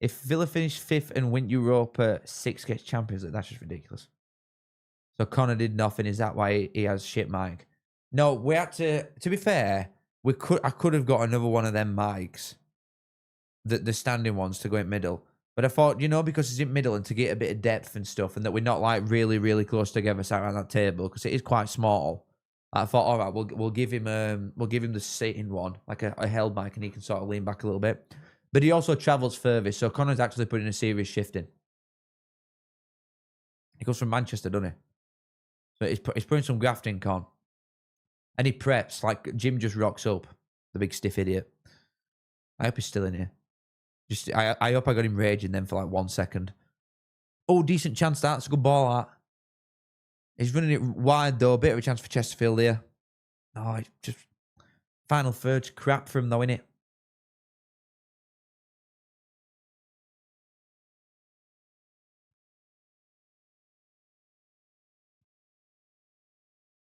If Villa finish 5th and win Europa, 6 gets Champions League, that's just ridiculous. So Connor did nothing. Is that why he has shit mic? No, we had to be fair, I could have got another one of them mics. The standing ones to go in middle. But I thought, you know, because it's in middle and to get a bit of depth and stuff, and that we're not like really, really close together sat around that table, because it is quite small. I thought, all right, we'll give him the sitting one, like a held mic, and he can sort of lean back a little bit. But he also travels further, so Connor's actually putting a serious shift in. He goes from Manchester, doesn't he? So he's putting some graft in, Con. And he preps, like Jim just rocks up, the big stiff idiot. I hope he's still in here. I hope I got him raging then for like 1 second. Oh, decent chance that's a good ball, that. He's running it wide though, bit of a chance for Chesterfield here. Oh, it's just final third's crap for him though, innit?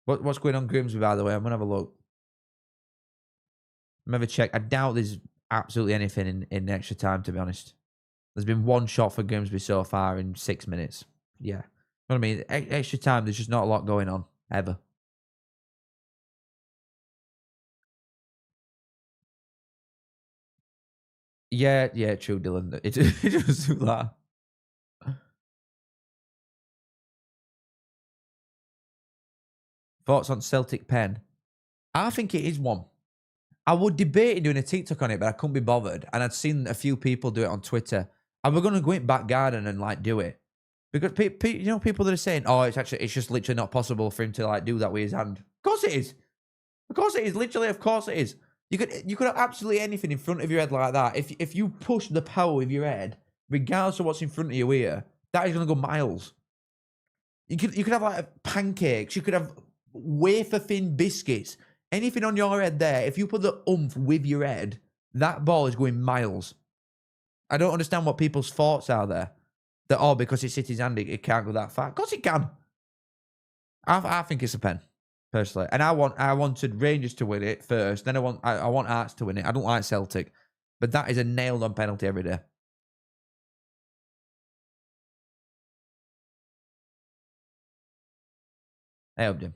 What's going on Grimsby, by the way? I'm going to have a look. I'm going to check. I doubt there's absolutely anything in extra time, to be honest. There's been one shot for Grimsby so far in 6 minutes. Yeah. You know what I mean? Extra time, there's just not a lot going on, ever. Yeah, true, Dylan. It just do that. Thoughts on Celtic pen? I think it is one. I would debate doing a TikTok on it, but I couldn't be bothered. And I'd seen a few people do it on Twitter. And we're going to go in back garden and like do it. Because you know, people that are saying, oh, it's just literally not possible for him to like do that with his hand. Of course it is. Of course it is. Literally, of course it is. You could have absolutely anything in front of your head like that. If you push the power with your head, regardless of what's in front of you here, that is going to go miles. You could have like pancakes. You could have wafer thin biscuits. Anything on your head there. If you put the oomph with your head, that ball is going miles. I don't understand what people's thoughts are there. That because it's City's hand, it can't go that far. Of course it can. I think it's a pen, personally, and I wanted Rangers to win it first. Then I want Hearts to win it. I don't like Celtic, but that is a nailed on penalty every day. I helped him.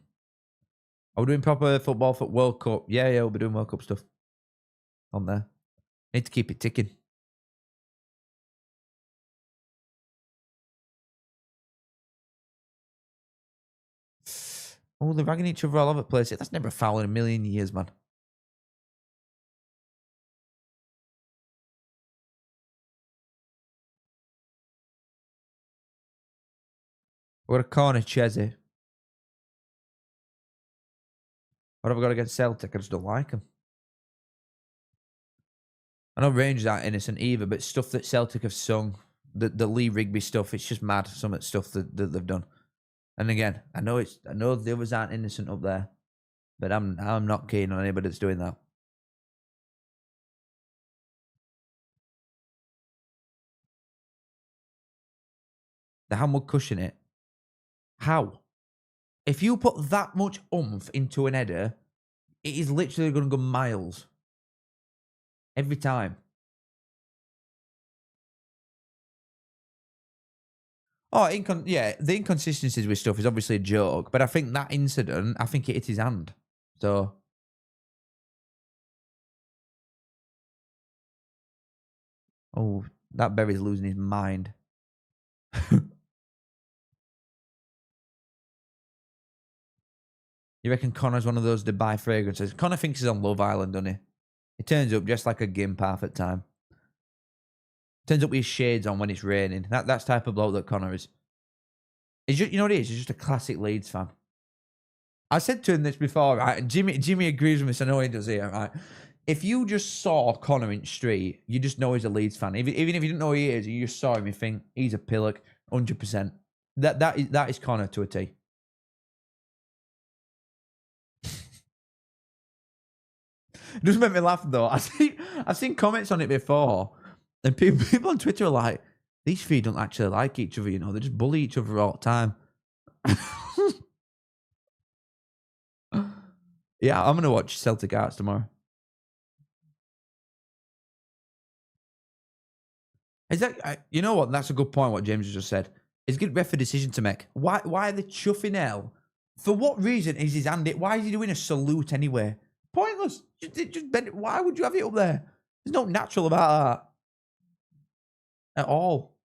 Are we doing proper football for World Cup? Yeah, we'll be doing World Cup stuff on there. Need to keep it ticking. Oh, they're ragging each other all over the place. That's never a foul in a million years, man. We've got a corner, Chesney. What have I got against Celtic? I just don't like them. I know Rangers aren't innocent either, but stuff that Celtic have sung, the Lee Rigby stuff, it's just mad. Some of the stuff that they've done. And again, I know the others aren't innocent up there, but I'm not keen on anybody that's doing that. The hand will cushion it. How? If you put that much oomph into an header, it is literally going to go miles. Every time. Oh, the inconsistencies with stuff is obviously a joke, but I think that incident, I think it hit his hand. So, oh, that Berry's losing his mind. You reckon Connor's one of those Dubai fragrances? Connor thinks he's on Love Island, doesn't he? He turns up just like a gimp half at time. Turns up with his shades on when it's raining. That's type of bloke that Connor is. He's just, you know what he is? He's just a classic Leeds fan. I said to him this before, right? Jimmy agrees with me, so I know he does here, right? If you just saw Connor in the street, you just know he's a Leeds fan. Even if you didn't know who he is, you just saw him, you think he's a pillock, 100%. That is Connor to a T. It doesn't make me laugh though. I've seen comments on it before, and people on Twitter are like, "These three don't actually like each other, you know. They just bully each other all the time." Yeah, I'm gonna watch Celtic Arts tomorrow. Is that you know what? That's a good point. What James has just said. It's a good ref a decision to make. Why are they chuffing hell? For what reason is his hand? Why is he doing a salute anyway? Pointless. Just bend it. Why would you have it up there? There's no natural about that at all.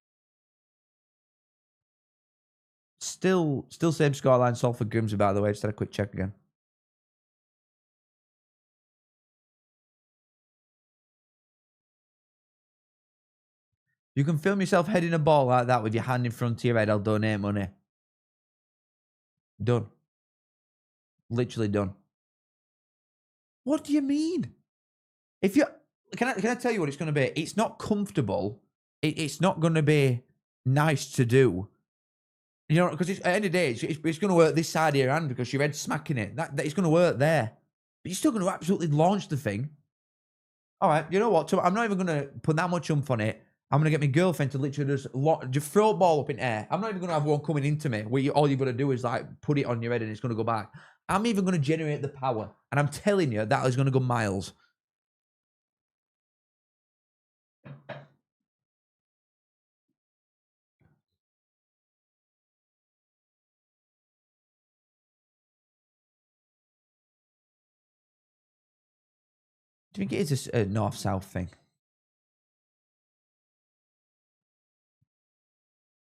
Still same scoreline. Salford Grimsby, by the way. Just had a quick check again. You can film yourself heading a ball like that with your hand in front of your head. I'll donate money. Done. Literally done. What do you mean? If you can I tell you what it's going to be? It's not comfortable. It's not going to be nice to do. You know, because at the end of the day, it's going to work this side of your hand because your head's smacking it. That it's going to work there, but you're still going to absolutely launch the thing. All right, you know what? So I'm not even going to put that much oomph on it. I'm going to get my girlfriend to literally just throw a ball up in air. I'm not even going to have one coming into me where all you've got to do is like put it on your head and it's going to go back. I'm even going to generate the power. And I'm telling you, that is going to go miles. Do you think it is a north-south thing?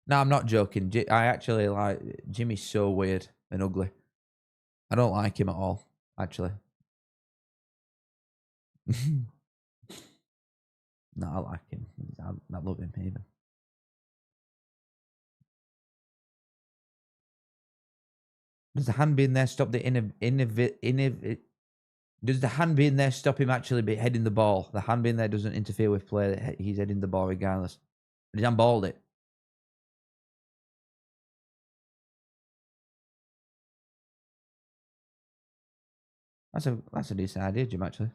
No, I'm not joking. I actually like Jimmy's so weird and ugly. I don't like him at all, actually. No, I like him. I love him even. Does the hand being there stop the Does the hand being there stop him actually be heading the ball? The hand being there doesn't interfere with play. He's heading the ball regardless. But he's handballed it. That's a decent idea, Jim, actually.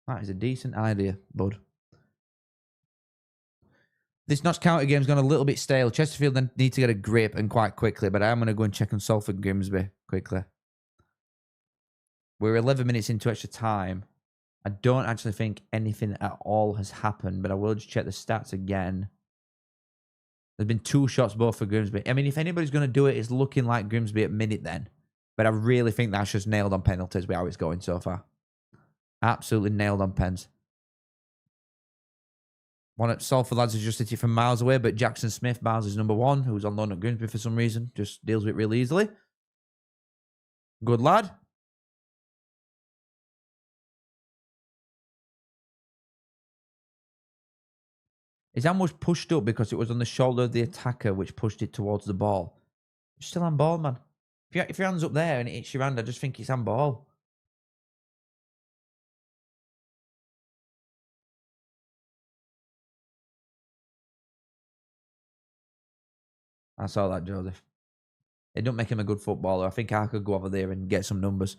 That is a decent idea, bud. This Notts County game's gone a little bit stale. Chesterfield then need to get a grip and quite quickly, but I am going to go and check on Salford Grimsby quickly. We're 11 minutes into extra time. I don't actually think anything at all has happened, but I will just check the stats again. There's been 2 shots both for Grimsby. I mean, if anybody's going to do it, it's looking like Grimsby at minute then. But I really think that's just nailed on penalties with how it's going so far. Absolutely nailed on pens. One at Salford lads has just hit it from miles away, but Jackson Smith, Miles' number 1, who's on loan at Grimsby for some reason, just deals with it really easily. Good lad. His hand was pushed up because it was on the shoulder of the attacker, which pushed it towards the ball. It's still handball, man. If your hand's up there and it hits your hand, I just think it's handball. I saw that, Joseph. It don't make him a good footballer. I think I could go over there and get some numbers.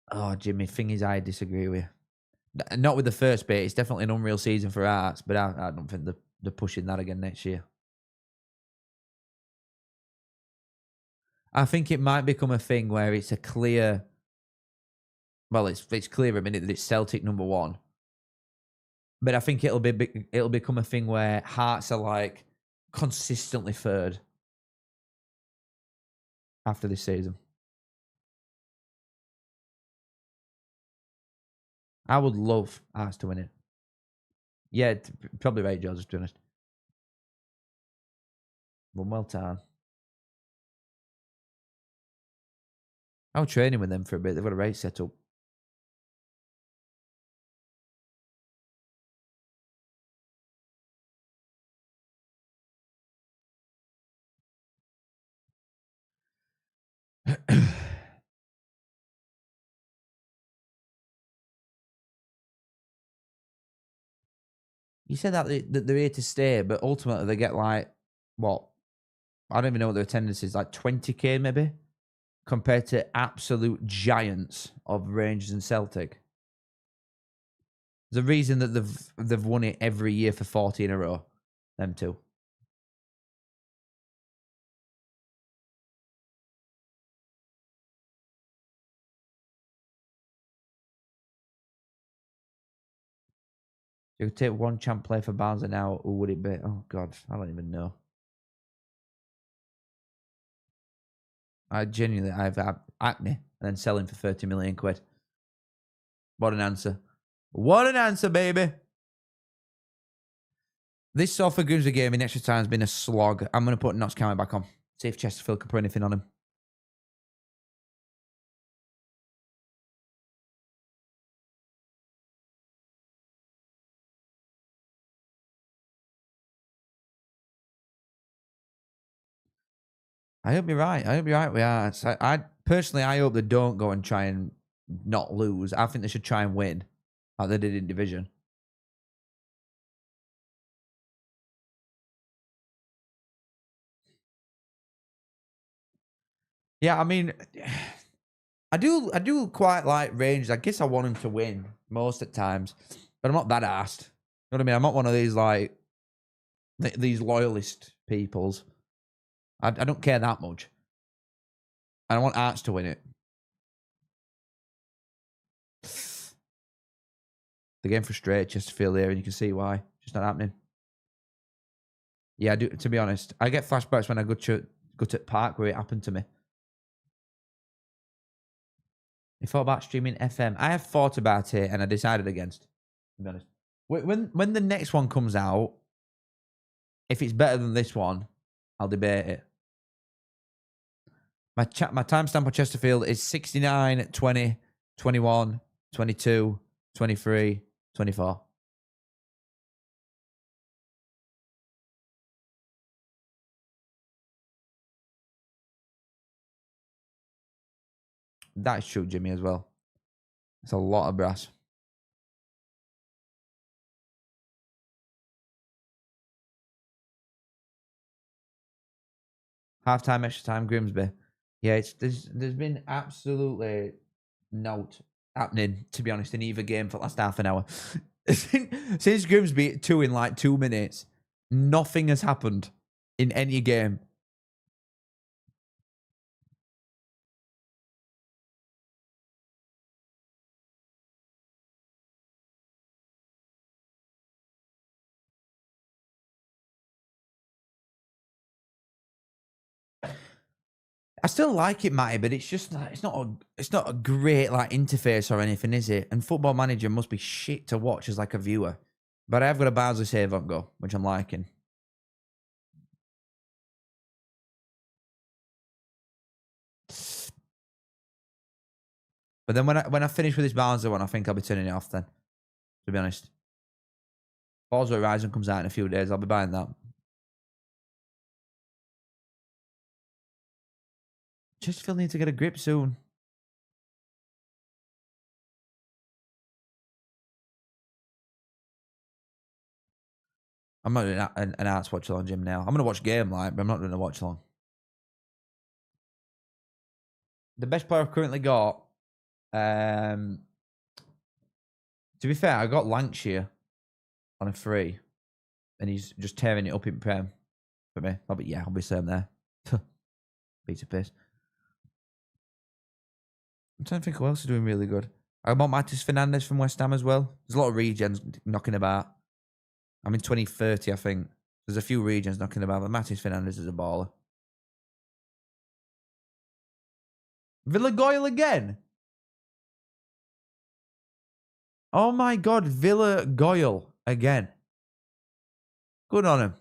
Oh, Jimmy, thing is, I disagree with you. Not with the first bit. It's definitely an unreal season for Arts, but I don't think they're pushing that again next year. I think it might become a thing where it's a clear... Well, it's clear a minute that it's Celtic number 1. But I think it'll become a thing where Hearts are like consistently third after this season. I would love Hearts to win it. Yeah, probably right, Joseph, to be honest. Well done. I was training with them for a bit. They've got a race set up. You said that they're here to stay, but ultimately they get like, what? I don't even know what their attendance is, like 20k maybe, compared to absolute giants of Rangers and Celtic. There's a reason that they've won it every year for 40 in a row, them two. If you could take one champ player for Barnsley now, who would it be? Oh, God, I don't even know. I have acne and then sell him for 30 million quid. What an answer. What an answer, baby. This Salford Grimsby game in extra time has been a slog. I'm going to put Notts County back on. See if Chesterfield can put anything on him. I hope you're right. I hope you're right. We are. I personally, I hope they don't go and try and not lose. I think they should try and win, like they did in division. Yeah, I mean, I do quite like Rangers. I guess I want them to win most at times, but I'm not that arsed. You know what I mean? I'm not one of these like these loyalist peoples. I don't care that much. And I want Arts to win it. The game frustrated Chesterfield here, and you can see why. It's just not happening. Yeah, I do. To be honest, I get flashbacks when I go to Park where it happened to me. You thought about streaming FM? I have thought about it, and I decided against. To be honest, when the next one comes out, if it's better than this one, I'll debate it. My timestamp on Chesterfield is 69, 20, 21, 22, 23, 24. That's true, Jimmy, as well. It's a lot of brass. Half-time, extra time, Grimsby. Yeah, there's been absolutely note happening, to be honest, in either game for the last half an hour. Since Grimsby at 2 in like 2 minutes, nothing has happened in any game. I still like it, Matty, but it's just like, it's not a great like interface or anything, is it? And Football Manager must be shit to watch as like a viewer. But I have got a Barnsley save on go, which I'm liking. But then when I finish with this Barnsley one, I think I'll be turning it off then. To be honest. Forza Horizon comes out in a few days. I'll be buying that. Chesterfield need to get a grip soon. I'm not doing an arts watch along, Jim, now. I'm going to watch game live, but I'm not doing a watch along. The best player I've currently got, to be fair, I got Lancashire on a free, and he's just tearing it up in Prem for me. Oh, but yeah, I'll be same there. Beats a piss. I'm trying to think who else is doing really good. I got Matis Fernandez from West Ham as well. There's a lot of regions knocking about. I'm in 2030, I think. There's a few regions knocking about, but Matis Fernandez is a baller. Villa Goyle again? Oh my God, Villa Goyle again. Good on him.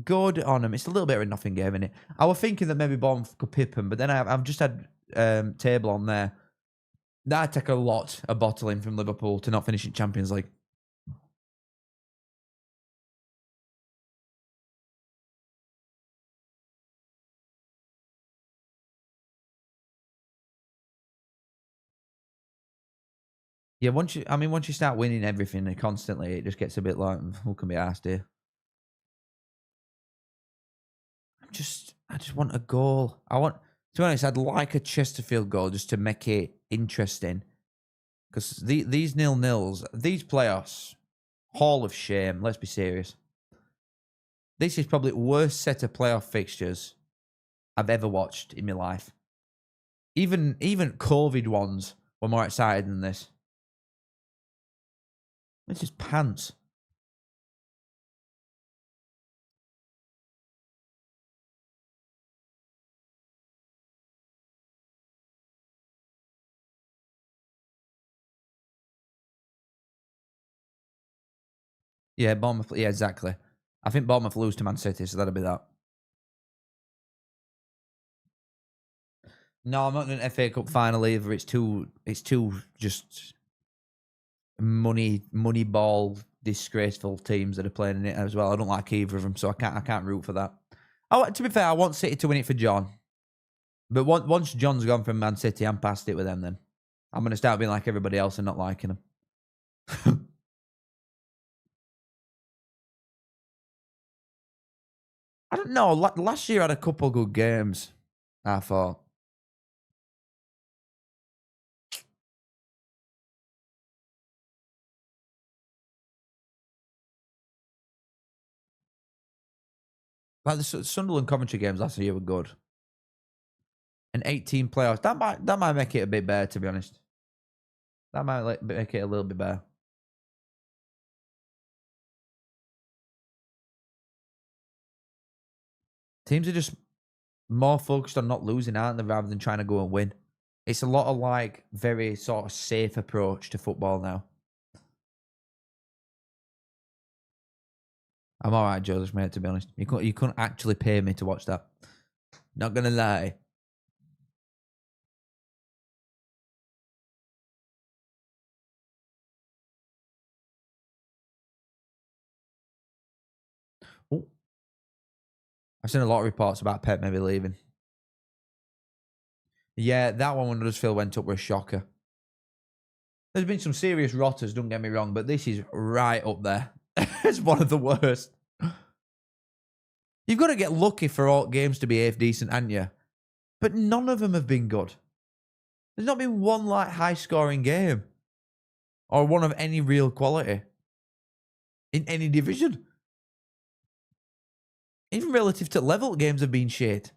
Good on him. It's a little bit of a nothing game, isn't it? I was thinking that maybe Bournemouth could pip him, but then I've just had table on there. That'd take a lot of bottling from Liverpool to not finish in Champions League. Yeah, once you start winning everything constantly, it just gets a bit like, who can be asked here? I just want a goal. To be honest, I'd like a Chesterfield goal just to make it interesting. Because these 0-0s, these playoffs, hall of shame. Let's be serious. This is probably the worst set of playoff fixtures I've ever watched in my life. Even COVID ones were more excited than this. This is pants. Yeah, Bournemouth. Yeah, exactly. I think Bournemouth lose to Man City, so that'll be that. No, I'm not doing an FA Cup final either. It's too just money ball disgraceful teams that are playing in it as well. I don't like either of them, so I can't root for that. To be fair, I want City to win it for John. But once John's gone from Man City, I'm past it with them then. I'm going to start being like everybody else and not liking them. I don't know. Last year I had a couple good games, I thought. Like the Sunderland Coventry games last year were good. And 18 playoffs. That might make it a bit better, to be honest. That might make it a little bit better. Teams are just more focused on not losing, aren't they, rather than trying to go and win. It's a lot of like very sort of safe approach to football now. I'm all right, Joseph, mate, to be honest. You couldn't actually pay me to watch that. Not going to lie. Oh, I've seen a lot of reports about Pep maybe leaving. Yeah, that one when Huddersfield went up was a shocker. There's been some serious rotters, don't get me wrong, but this is right up there. It's one of the worst. You've got to get lucky for all games to be half decent, haven't you? But none of them have been good. There's not been one like high-scoring game or one of any real quality in any division. Even relative to level, games have been shit.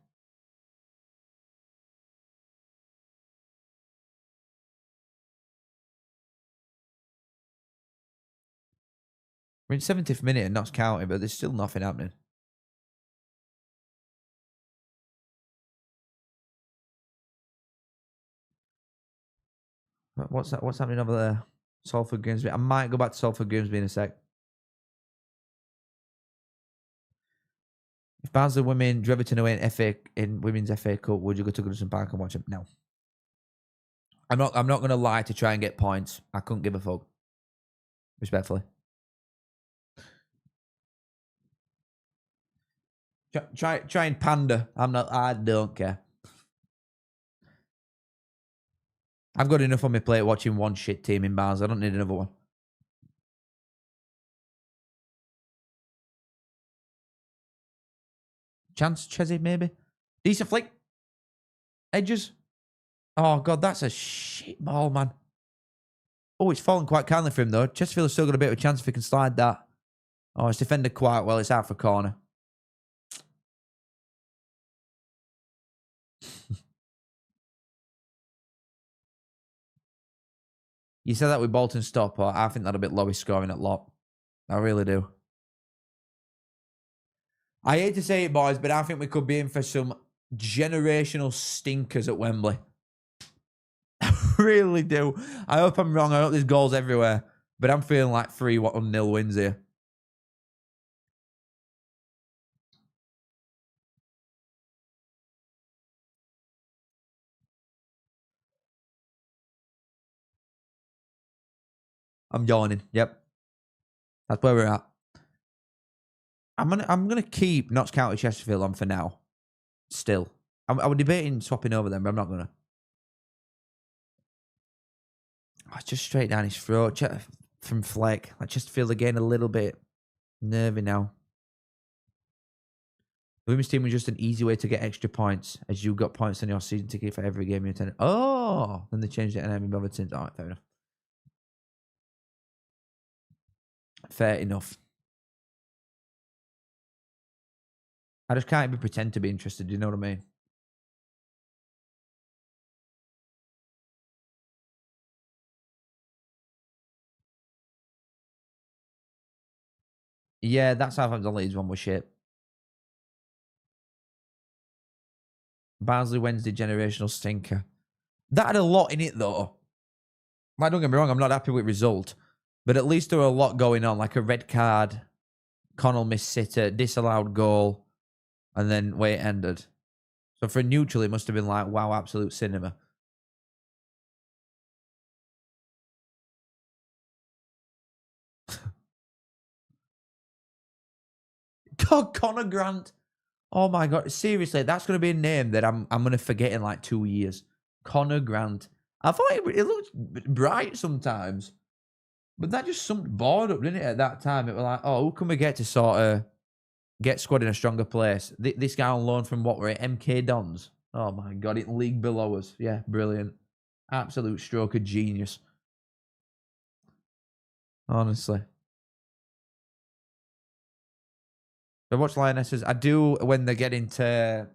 We're in 70th minute and Notts County, but there's still nothing happening. What's that? What's happening over there? Salford Grimsby. I might go back to Salford Grimsby in a sec. If Barnsley women drew Everton away in Women's FA Cup, would you go to Goodison Park and watch them? No. I'm not gonna lie to try and get points. I couldn't give a fuck. Respectfully. Try and pander. I don't care. I've got enough on my plate watching one shit team in Barnsley. I don't need another one. Chance, Chesney, maybe? Decent flick. Edges. Oh, God, that's a shit ball, man. Oh, it's fallen quite kindly for him, though. Chesterfield has still got a bit of a chance if he can slide that. Oh, it's defended quite well. It's out for corner. You said that with Bolton stop, or I think that'll be lowest scoring at lot. I really do. I hate to say it, boys, but I think we could be in for some generational stinkers at Wembley. I really do. I hope I'm wrong. I hope there's goals everywhere. But I'm feeling like 3-0 wins here. I'm yawning. Yep. That's where we're at. I'm gonna keep Notts County Chesterfield on for now. Still. I was debating swapping over them, but I'm not gonna. Oh, just straight down his throat from Fleck. I just feel again a little bit nervy now. The women's team was just an easy way to get extra points, as you got points on your season ticket for every game you attended. Oh, then they changed it and I haven't bothered since. All right, fair enough. Fair enough. I just can't even pretend to be interested. Do you know what I mean? Yeah, that's Southampton Leeds one was shit. Barnsley Wednesday generational stinker. That had a lot in it though. Like, don't get me wrong, I'm not happy with result, but at least there were a lot going on, like a red card, Connell missed sitter, disallowed goal, and then way it ended. So for a neutral, it must have been like, wow, absolute cinema. God, Connor Grant. Oh my God. Seriously, that's going to be a name that I'm going to forget in like 2 years. Connor Grant. I thought it looked bright sometimes, but that just summed bored up, didn't it, at that time? It was like, oh, who can we get to sort of get squad in a stronger place? This guy on loan from what were it, MK Dons? Oh my God, it league below us. Yeah, brilliant. Absolute stroke of genius. Honestly. I watch Lionesses. I do when they get into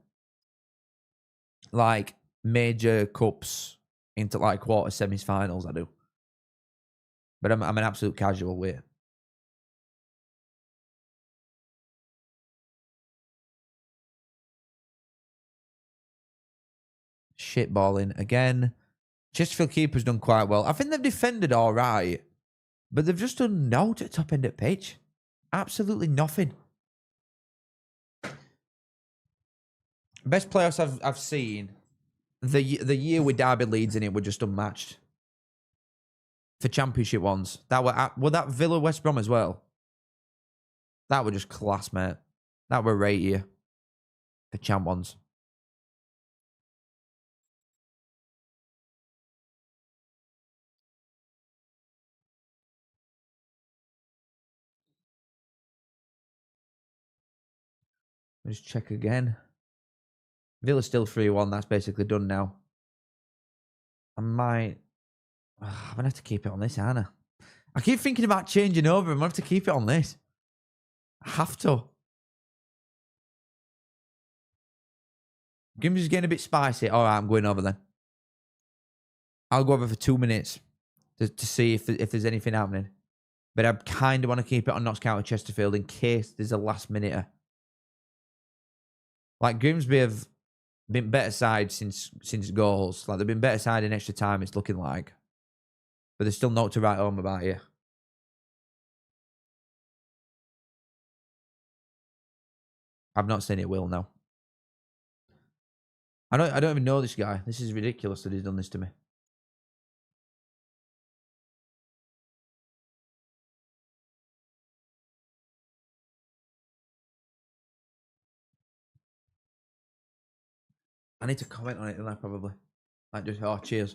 like major cups, into like quarter semi-finals. I do, but I'm an absolute casual with it. Shitballing again. Chesterfield keeper's done quite well. I think they've defended all right, but they've just done no to top end at pitch. Absolutely nothing. Best playoffs I've seen. The year with Derby Leeds in it were just unmatched. For championship ones, that were that Villa West Brom as well. That were just class, mate. That were right here. The champ ones. Let's check again. Villa's still 3-1. That's basically done now. I might... I'm going to have to keep it on this, aren't I? I keep thinking about changing over. I'm going to have to keep it on this. I have to. Game's just getting a bit spicy. All right, I'm going over then. I'll go over for 2 minutes to see if there's anything happening. But I kind of want to keep it on Notts County Chesterfield in case there's a last minute. Like, Grimsby have been better side since goals. Like, they've been better side in extra time, it's looking like. But there's still not to write home about here. I've not seen it, Will, no. I don't even know this guy. This is ridiculous that he's done this to me. I need to comment on it, don't I, probably? Like, just, oh, cheers.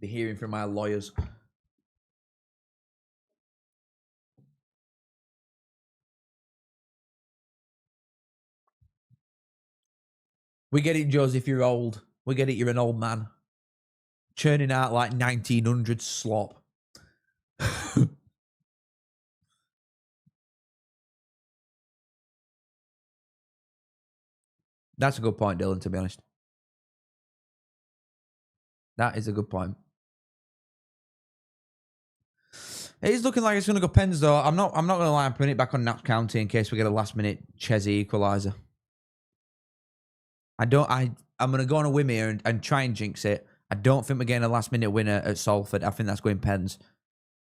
Be hearing from my lawyers. We get it, Joseph, you're old. We get it, you're an old man. Churning out like 1900 slop. That's a good point, Dylan, to be honest. That is a good point. It is looking like it's going to go pens, though. I'm not going to lie. I'm putting it back on Notts County in case we get a last-minute Chesney equaliser. I'm going to go on a whim here and try and jinx it. I don't think we're getting a last-minute winner at Salford. I think that's going pens.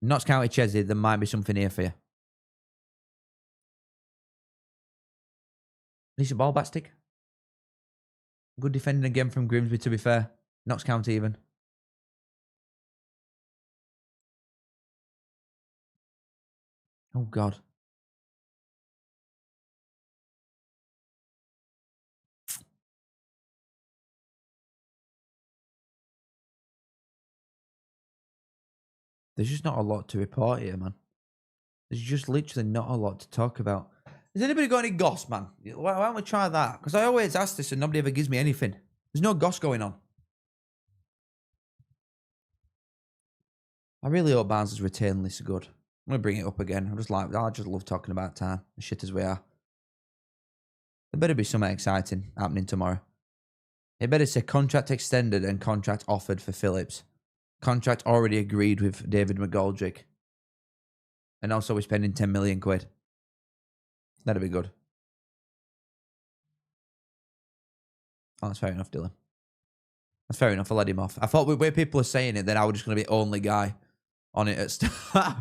Notts County Chesney, there might be something here for you. At least a ball back stick. Good defending again from Grimsby, to be fair. Notts County even. Oh, God. There's just not a lot to report here, man. There's just literally not a lot to talk about. Has anybody got any goss, man? Why don't we try that? Because I always ask this and nobody ever gives me anything. There's no goss going on. I really hope Barnes' return list is good. I'm going to bring it up again. I just love talking about time. As shit as we are. There better be something exciting happening tomorrow. It better say contract extended and contract offered for Phillips. Contract already agreed with David McGoldrick. And also we're spending 10 million quid. That'd be good. Oh, that's fair enough, Dylan. That's fair enough. I'll let him off. I thought where people are saying it, then I was just going to be the only guy on it at start.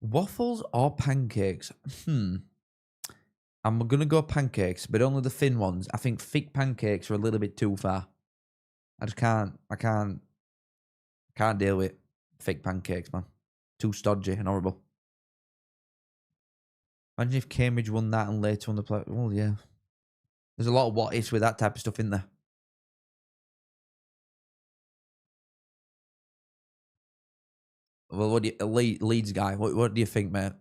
Waffles or pancakes? I'm going to go pancakes, but only the thin ones. I think thick pancakes are a little bit too far. I can't deal with thick pancakes, man. Too stodgy and horrible. Imagine if Cambridge won that and later won the play. Oh, yeah. There's a lot of what ifs with that type of stuff in there. Well, what do you, Leeds guy, what do you think, mate?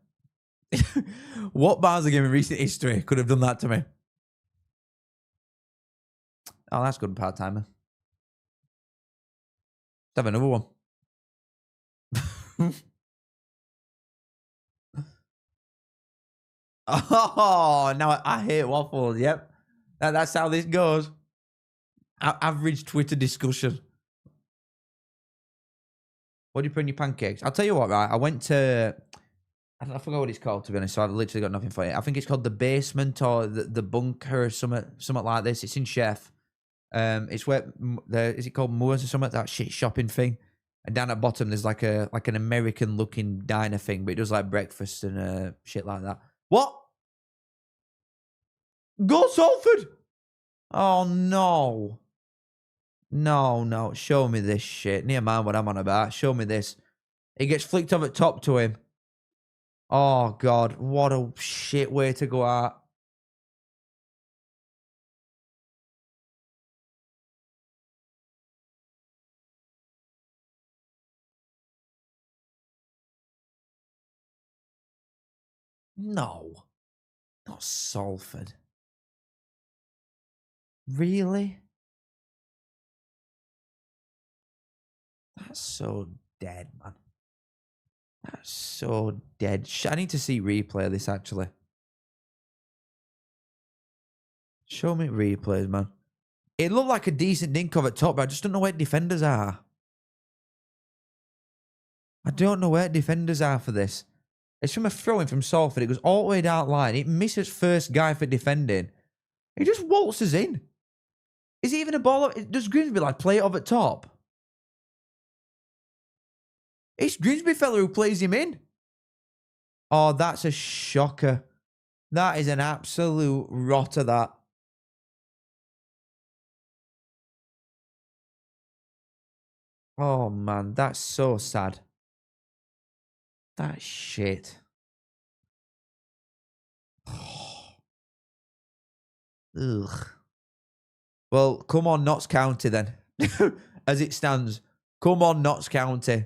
What Barnsley game in recent history could have done that to me? Oh, that's good part-timer. Let's have another one. Oh, now I hate waffles. Yep. That's how this goes. Average Twitter discussion. What do you put in your pancakes? I'll tell you what, right? I went to... I forgot what it's called, to be honest, so I've literally got nothing for you. I think it's called The Basement or The Bunker or something like this. It's in Chef. It's where... is it called Moores or something? That shit shopping thing. And down at bottom, there's like an American-looking diner thing, but it does like breakfast and shit like that. What? Go Salford! Oh, no. No. Show me this shit. Near mind what I'm on about. Show me this. He gets flicked off at top to him. Oh, God. What a shit way to go out. No. Not Salford. Really? That's so dead, man. That's so dead. I need to see replay of this, actually. Show me replays, man. It looked like a decent Dinkov at top, but I just don't know where defenders are. I don't know where defenders are for this. It's from a throw-in from Salford. It goes all the way down line. It misses first guy for defending. He just waltzes in. Is it even a ball? Does Grimsby like play it off at top? It's Grimsby fella who plays him in. Oh, that's a shocker. That is an absolute rotter, that. Oh, man. That's so sad. That's shit. Ugh. Well, come on, Notts County then. As it stands. Come on, Notts County.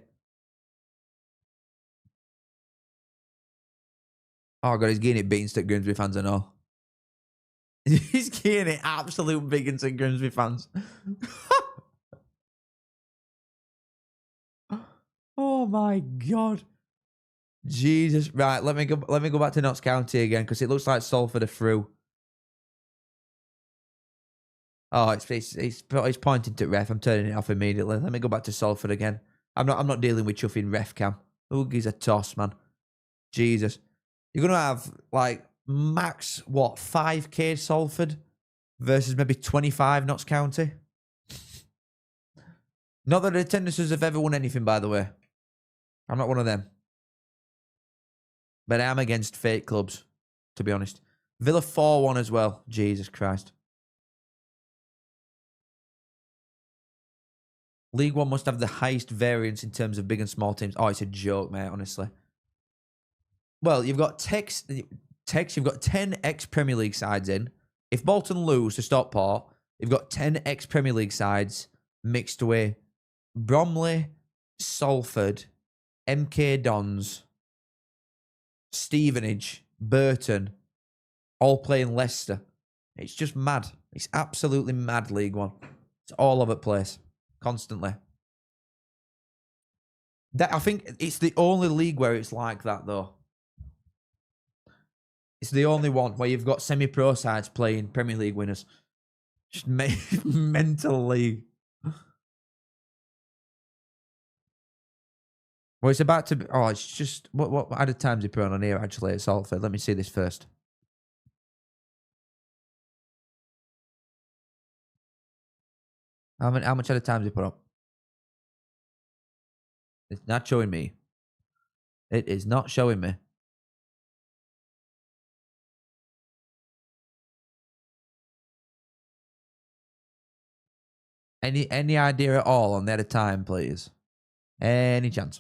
Oh, God, he's getting it beaten to Grimsby fans and all. He's getting it absolute biggins to Grimsby fans. Oh, my God. Jesus. Right, let me go back to Notts County again, because it looks like Salford are through. Oh, it's pointing to ref. I'm turning it off immediately. Let me go back to Salford again. I'm not dealing with chuffing ref cam. Oogie's a toss, man. Jesus. You're gonna have like max 5k Salford versus maybe 25 Notts County. Not that the attendances have ever won anything, by the way. I'm not one of them. But I am against fake clubs, to be honest. Villa 4-1 as well. Jesus Christ. League One must have the highest variance in terms of big and small teams. Oh, it's a joke, mate, honestly. Well, you've got you've got 10 ex-Premier League sides in. If Bolton lose to Stockport, you've got 10 ex-Premier League sides mixed with Bromley, Salford, MK Dons, Stevenage, Burton, all playing Leicester. It's just mad. It's absolutely mad, League One. It's all over the place. Constantly. I think it's the only league where it's like that, though. It's the only one where you've got semi-pro sides playing Premier League winners. Just mental league. Well, it's about to be... Oh, it's just... What added times he put on here, actually, at Salford? Let me see this first. How much added times he put up? It's not showing me. It is not showing me. Any idea at all on the added time, please? Any chance?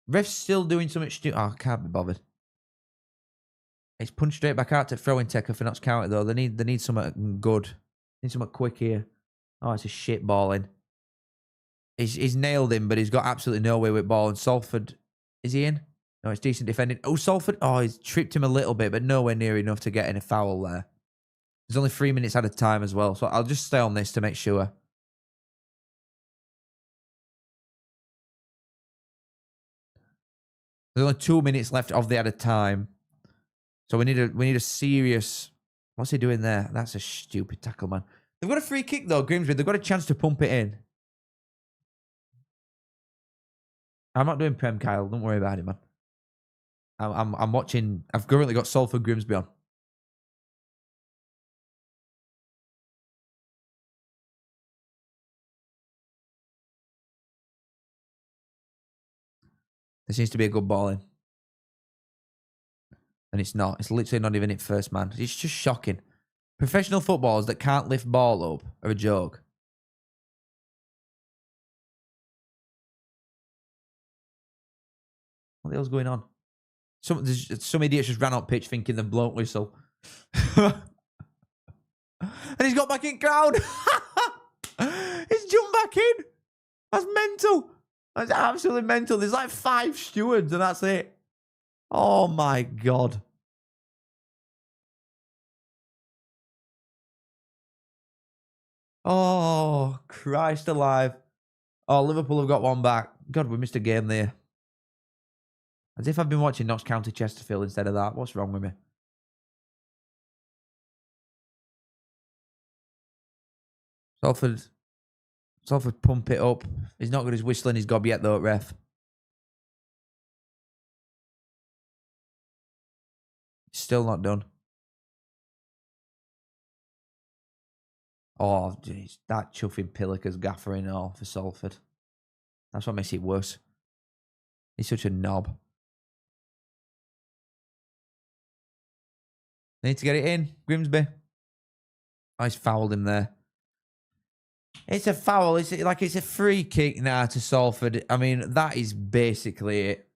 Ref's still doing something stupid. Oh, I can't be bothered. It's punched straight back out to throwing taker for Notts County, though. They need something good. They need something quick here. Oh, it's a shit ball in. He's nailed him, but he's got absolutely no way with ball. And Salford, is he in? No, it's decent defending. Oh, Salford. Oh, he's tripped him a little bit, but nowhere near enough to get in a foul there. There's only 3 minutes at a time as well, so I'll just stay on this to make sure. There's only 2 minutes left of the added time. So we need a serious... What's he doing there? That's a stupid tackle, man. They've got a free kick, though, Grimsby. They've got a chance to pump it in. I'm not doing Prem, Kyle. Don't worry about it, man. I'm watching... I've currently got Salford Grimsby on. There seems to be a good ball in. And it's not. It's literally not even it first, man. It's just shocking. Professional footballers that can't lift ball up are a joke. What the hell's going on? Some idiots just ran up pitch thinking the blown whistle. And he's got back in crowd. He's jumped back in. That's mental. That's absolutely mental. There's like 5 stewards and that's it. Oh my God. Oh, Christ alive. Oh, Liverpool have got one back. God, we missed a game there. As if I've been watching Notts County Chesterfield instead of that. What's wrong with me? Salford pump it up. He's not got his whistling his gob yet though, ref. Still not done. Oh, jeez. That chuffing Pilliker's gaffering all for Salford. That's what makes it worse. He's such a knob. They need to get it in. Grimsby. Oh, he's fouled him there. It's a foul. It's like it's a free kick now to Salford. I mean, that is basically it.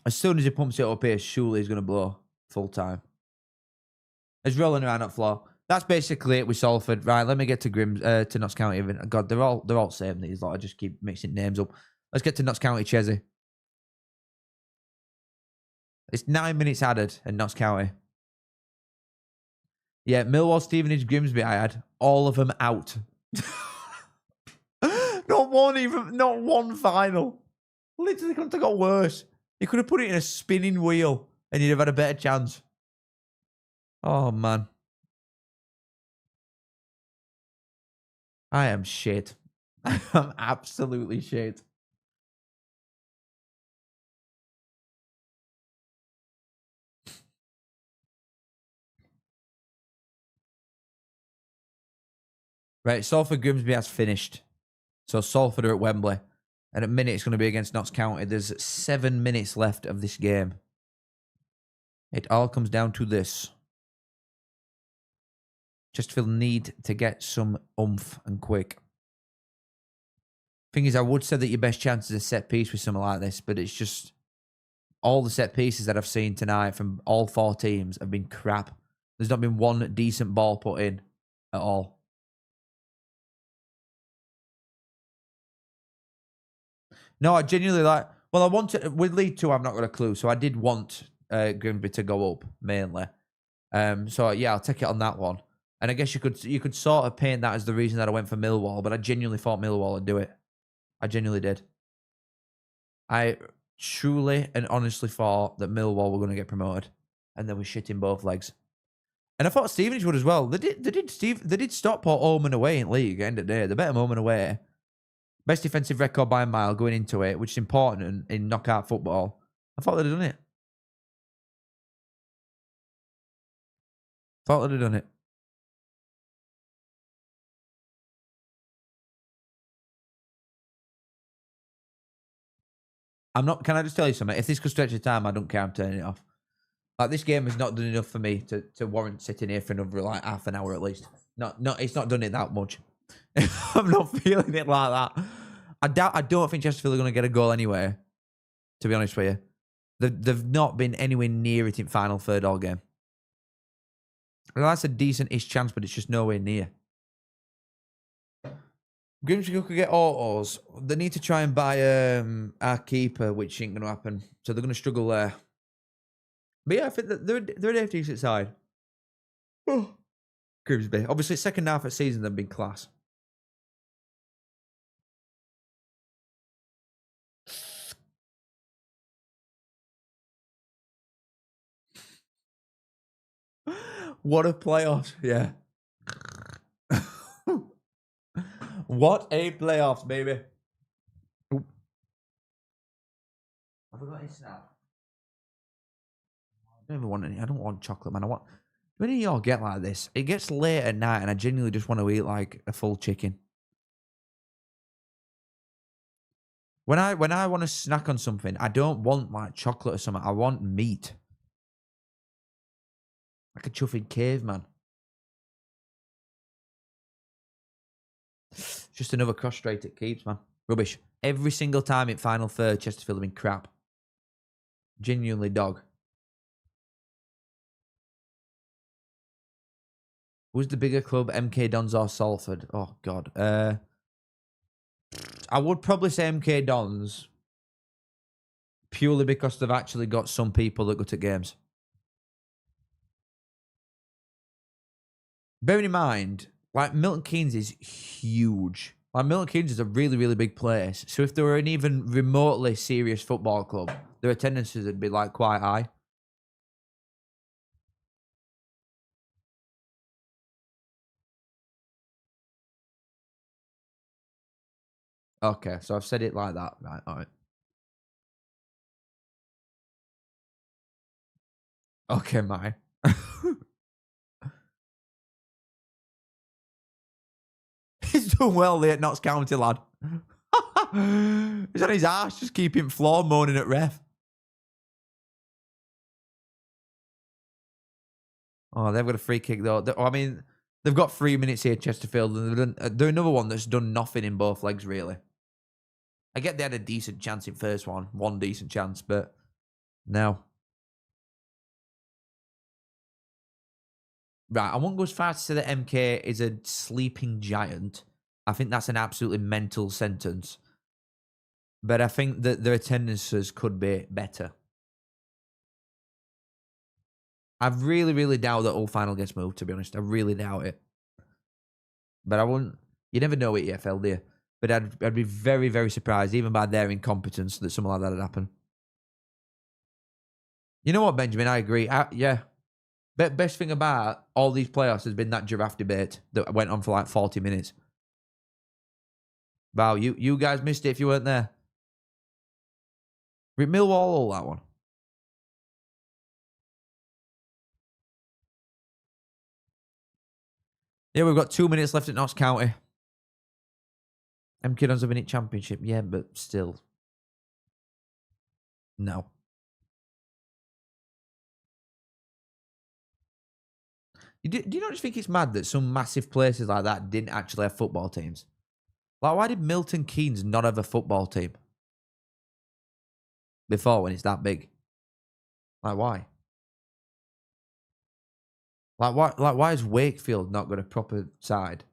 As soon as he pumps it up here, surely he's going to blow full time. He's rolling around that floor. That's basically it with Salford. Right, let me get to to Notts County. God, they're all same. These lot. I just keep mixing names up. Let's get to Notts County Chesney. It's 9 minutes added in Notts County. Yeah, Millwall, Stevenage, Grimsby. I had all of them out. Not one final. Literally couldn't have got worse. You could have put it in a spinning wheel and you'd have had a better chance. Oh, man. I am shit. I'm absolutely shit. Right, Salford Grimsby has finished. So Salford are at Wembley. And at minute, it's going to be against Notts County. There's 7 minutes left of this game. It all comes down to this. Chesterfield need to get some oomph and quick. Thing is, I would say that your best chance is a set piece with something like this, but it's just all the set pieces that I've seen tonight from all 4 teams have been crap. There's not been one decent ball put in at all. No, I genuinely like. Well, I wanted with League 2. I've not got a clue, so I did want Grimsby to go up mainly. So yeah, I'll take it on that one. And I guess you could sort of paint that as the reason that I went for Millwall, but I genuinely thought Millwall would do it. I genuinely did. I truly and honestly thought that Millwall were going to get promoted, and they were shitting both legs. And I thought Stevenage would as well. They did Stockport home and away in league. End of the day, the better home and away. Best defensive record by a mile going into it, which is important in knockout football. I thought they'd have done it. Thought they'd have done it. I'm not. Can I just tell you something? If this could stretch the time, I don't care. I'm turning it off. Like this game has not done enough for me to warrant sitting here for another like half an hour at least. It's not done it that much. I'm not feeling it like that. I don't think Chesterfield are going to get a goal anyway. To be honest with you, they've not been anywhere near it in final third all game. Well, that's a decent-ish chance, but it's just nowhere near. Grimsby could get autos. They need to try and buy our keeper, which ain't going to happen. So they're going to struggle there. But yeah, I think that they're a decent side. Oh. Grimsby. Obviously, second half of the season, they've been class. What a playoffs, yeah. What a playoffs, baby. Oop. I forgot his snap. I don't even want any. I don't want chocolate, man. I want. When do y'all get like this? It gets late at night, and I genuinely just want to eat like a full chicken. When I want to snack on something, I don't want like chocolate or something. I want meat. Like a chuffing caveman. Just another cross straight it keeps, man. Rubbish. Every single time in final third, Chesterfield have been crap. Genuinely dog. Who's the bigger club, MK Dons or Salford? Oh, God. I would probably say MK Dons, purely because they've actually got some people that go to games. Bearing in mind, like, Milton Keynes is huge. Like, Milton Keynes is a really, really big place. So if they were an even remotely serious football club, their attendances would be, like, quite high. Okay, so I've said it like that. Right, all right. Okay, my. He's done well there at Notts County, lad. He's on his ass, just keeping floor moaning at ref. Oh, they've got a free kick, though. I mean, they've got 3 minutes here, Chesterfield, and they're another one that's done nothing in both legs, really. I get they had a decent chance in first one decent chance, but no. Right, I won't go as far as to say that MK is a sleeping giant. I think that's an absolutely mental sentence. But I think that their attendances could be better. I really, really doubt that all final gets moved, to be honest. I really doubt it. But I wouldn't... You never know with EFL, do you? But I'd be very, very surprised, even by their incompetence, that something like that would happen. You know what, Benjamin? I agree. Yeah. Best thing about all these playoffs has been that giraffe debate that went on for like 40 minutes. Wow, you guys missed it if you weren't there. Millwall, all that one. Yeah, we've got 2 minutes left at Notts County. MK Dons have been in Championship. Yeah, but still. No. Do you not just think it's mad that some massive places like that didn't actually have football teams? Like, why did Milton Keynes not have a football team before when it's that big? Like, why? Why has Wakefield not got a proper side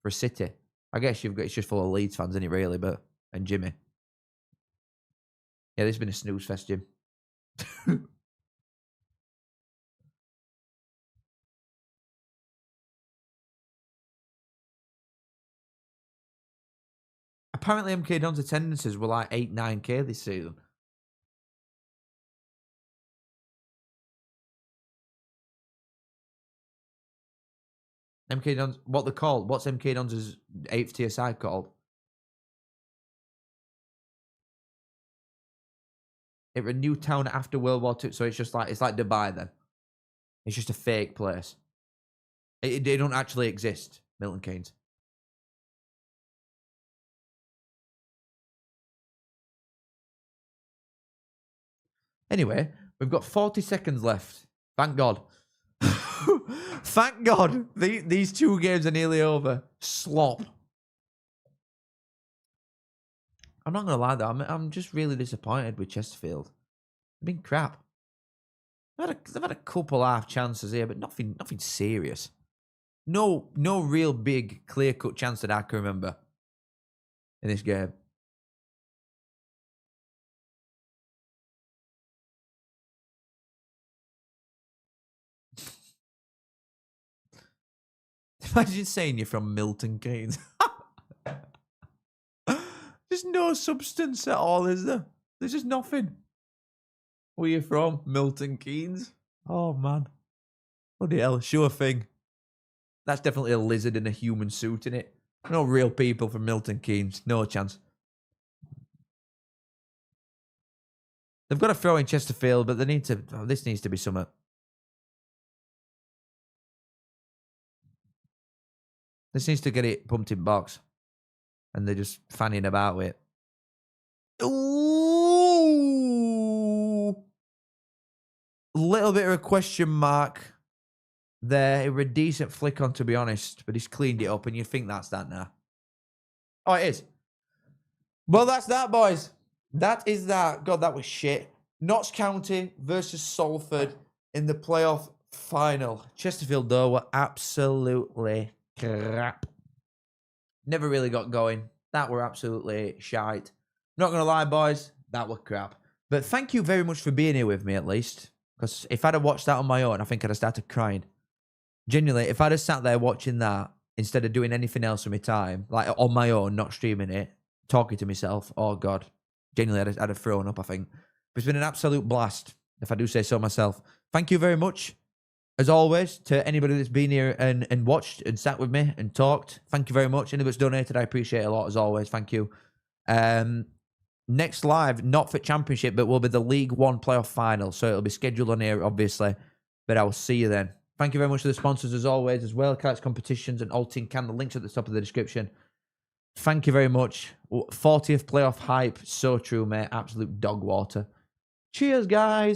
for a city? I guess it's just full of Leeds fans, isn't it, really? But and Jimmy. Yeah, this has been a snooze fest, Jim. Apparently, MK Don's attendances were like 8-9K this season. MK Don's, what they're called? What's MK Don's 8th tier side called? It was Newtown after World War II, so it's like Dubai then. It's just a fake place. It don't actually exist, Milton Keynes. Anyway, we've got 40 seconds left. Thank God. Thank God. These 2 games are nearly over. Slop. I'm not going to lie, though. I'm just really disappointed with Chesterfield. They've been crap. They've had a couple half chances here, but nothing serious. No real big, clear-cut chance that I can remember in this game. Imagine saying you're from Milton Keynes. There's no substance at all, is there? There's just nothing. Where are you from? Milton Keynes? Oh, man. Bloody hell, sure thing. That's definitely a lizard in a human suit, innit? No real people from Milton Keynes. No chance. They've got to throw in Chesterfield, but they need to... Oh, this needs to be something. This needs to get it pumped in box. And they're just fanning about with it. Ooh! Little bit of a question mark there. It was a decent flick on, to be honest. But he's cleaned it up, and you think that's that now. Oh, it is. Well, that's that, boys. That is that. God, that was shit. Notts County versus Salford in the playoff Final. Chesterfield, though, were absolutely crap. Never really got going. That were absolutely shite. Not going to lie, boys, that were crap. But thank you very much for being here with me, at least. Because if I'd have watched that on my own, I think I'd have started crying. Genuinely, if I'd have sat there watching that instead of doing anything else with my time, like on my own, not streaming it, talking to myself, oh God. Genuinely, I'd have thrown up, I think. But it's been an absolute blast, if I do say so myself. Thank you very much. As always, to anybody that's been here and watched and sat with me and talked, thank you very much. Anybody that's donated, I appreciate it a lot, as always. Thank you. Next live, not for Championship, but will be the League One playoff final. So it'll be scheduled on here, obviously. But I will see you then. Thank you very much to the sponsors, as always, as well. Cards Competitions and Alting Can. The links at the top of the description. Thank you very much. 40th playoff hype. So true, mate. Absolute dog water. Cheers, guys.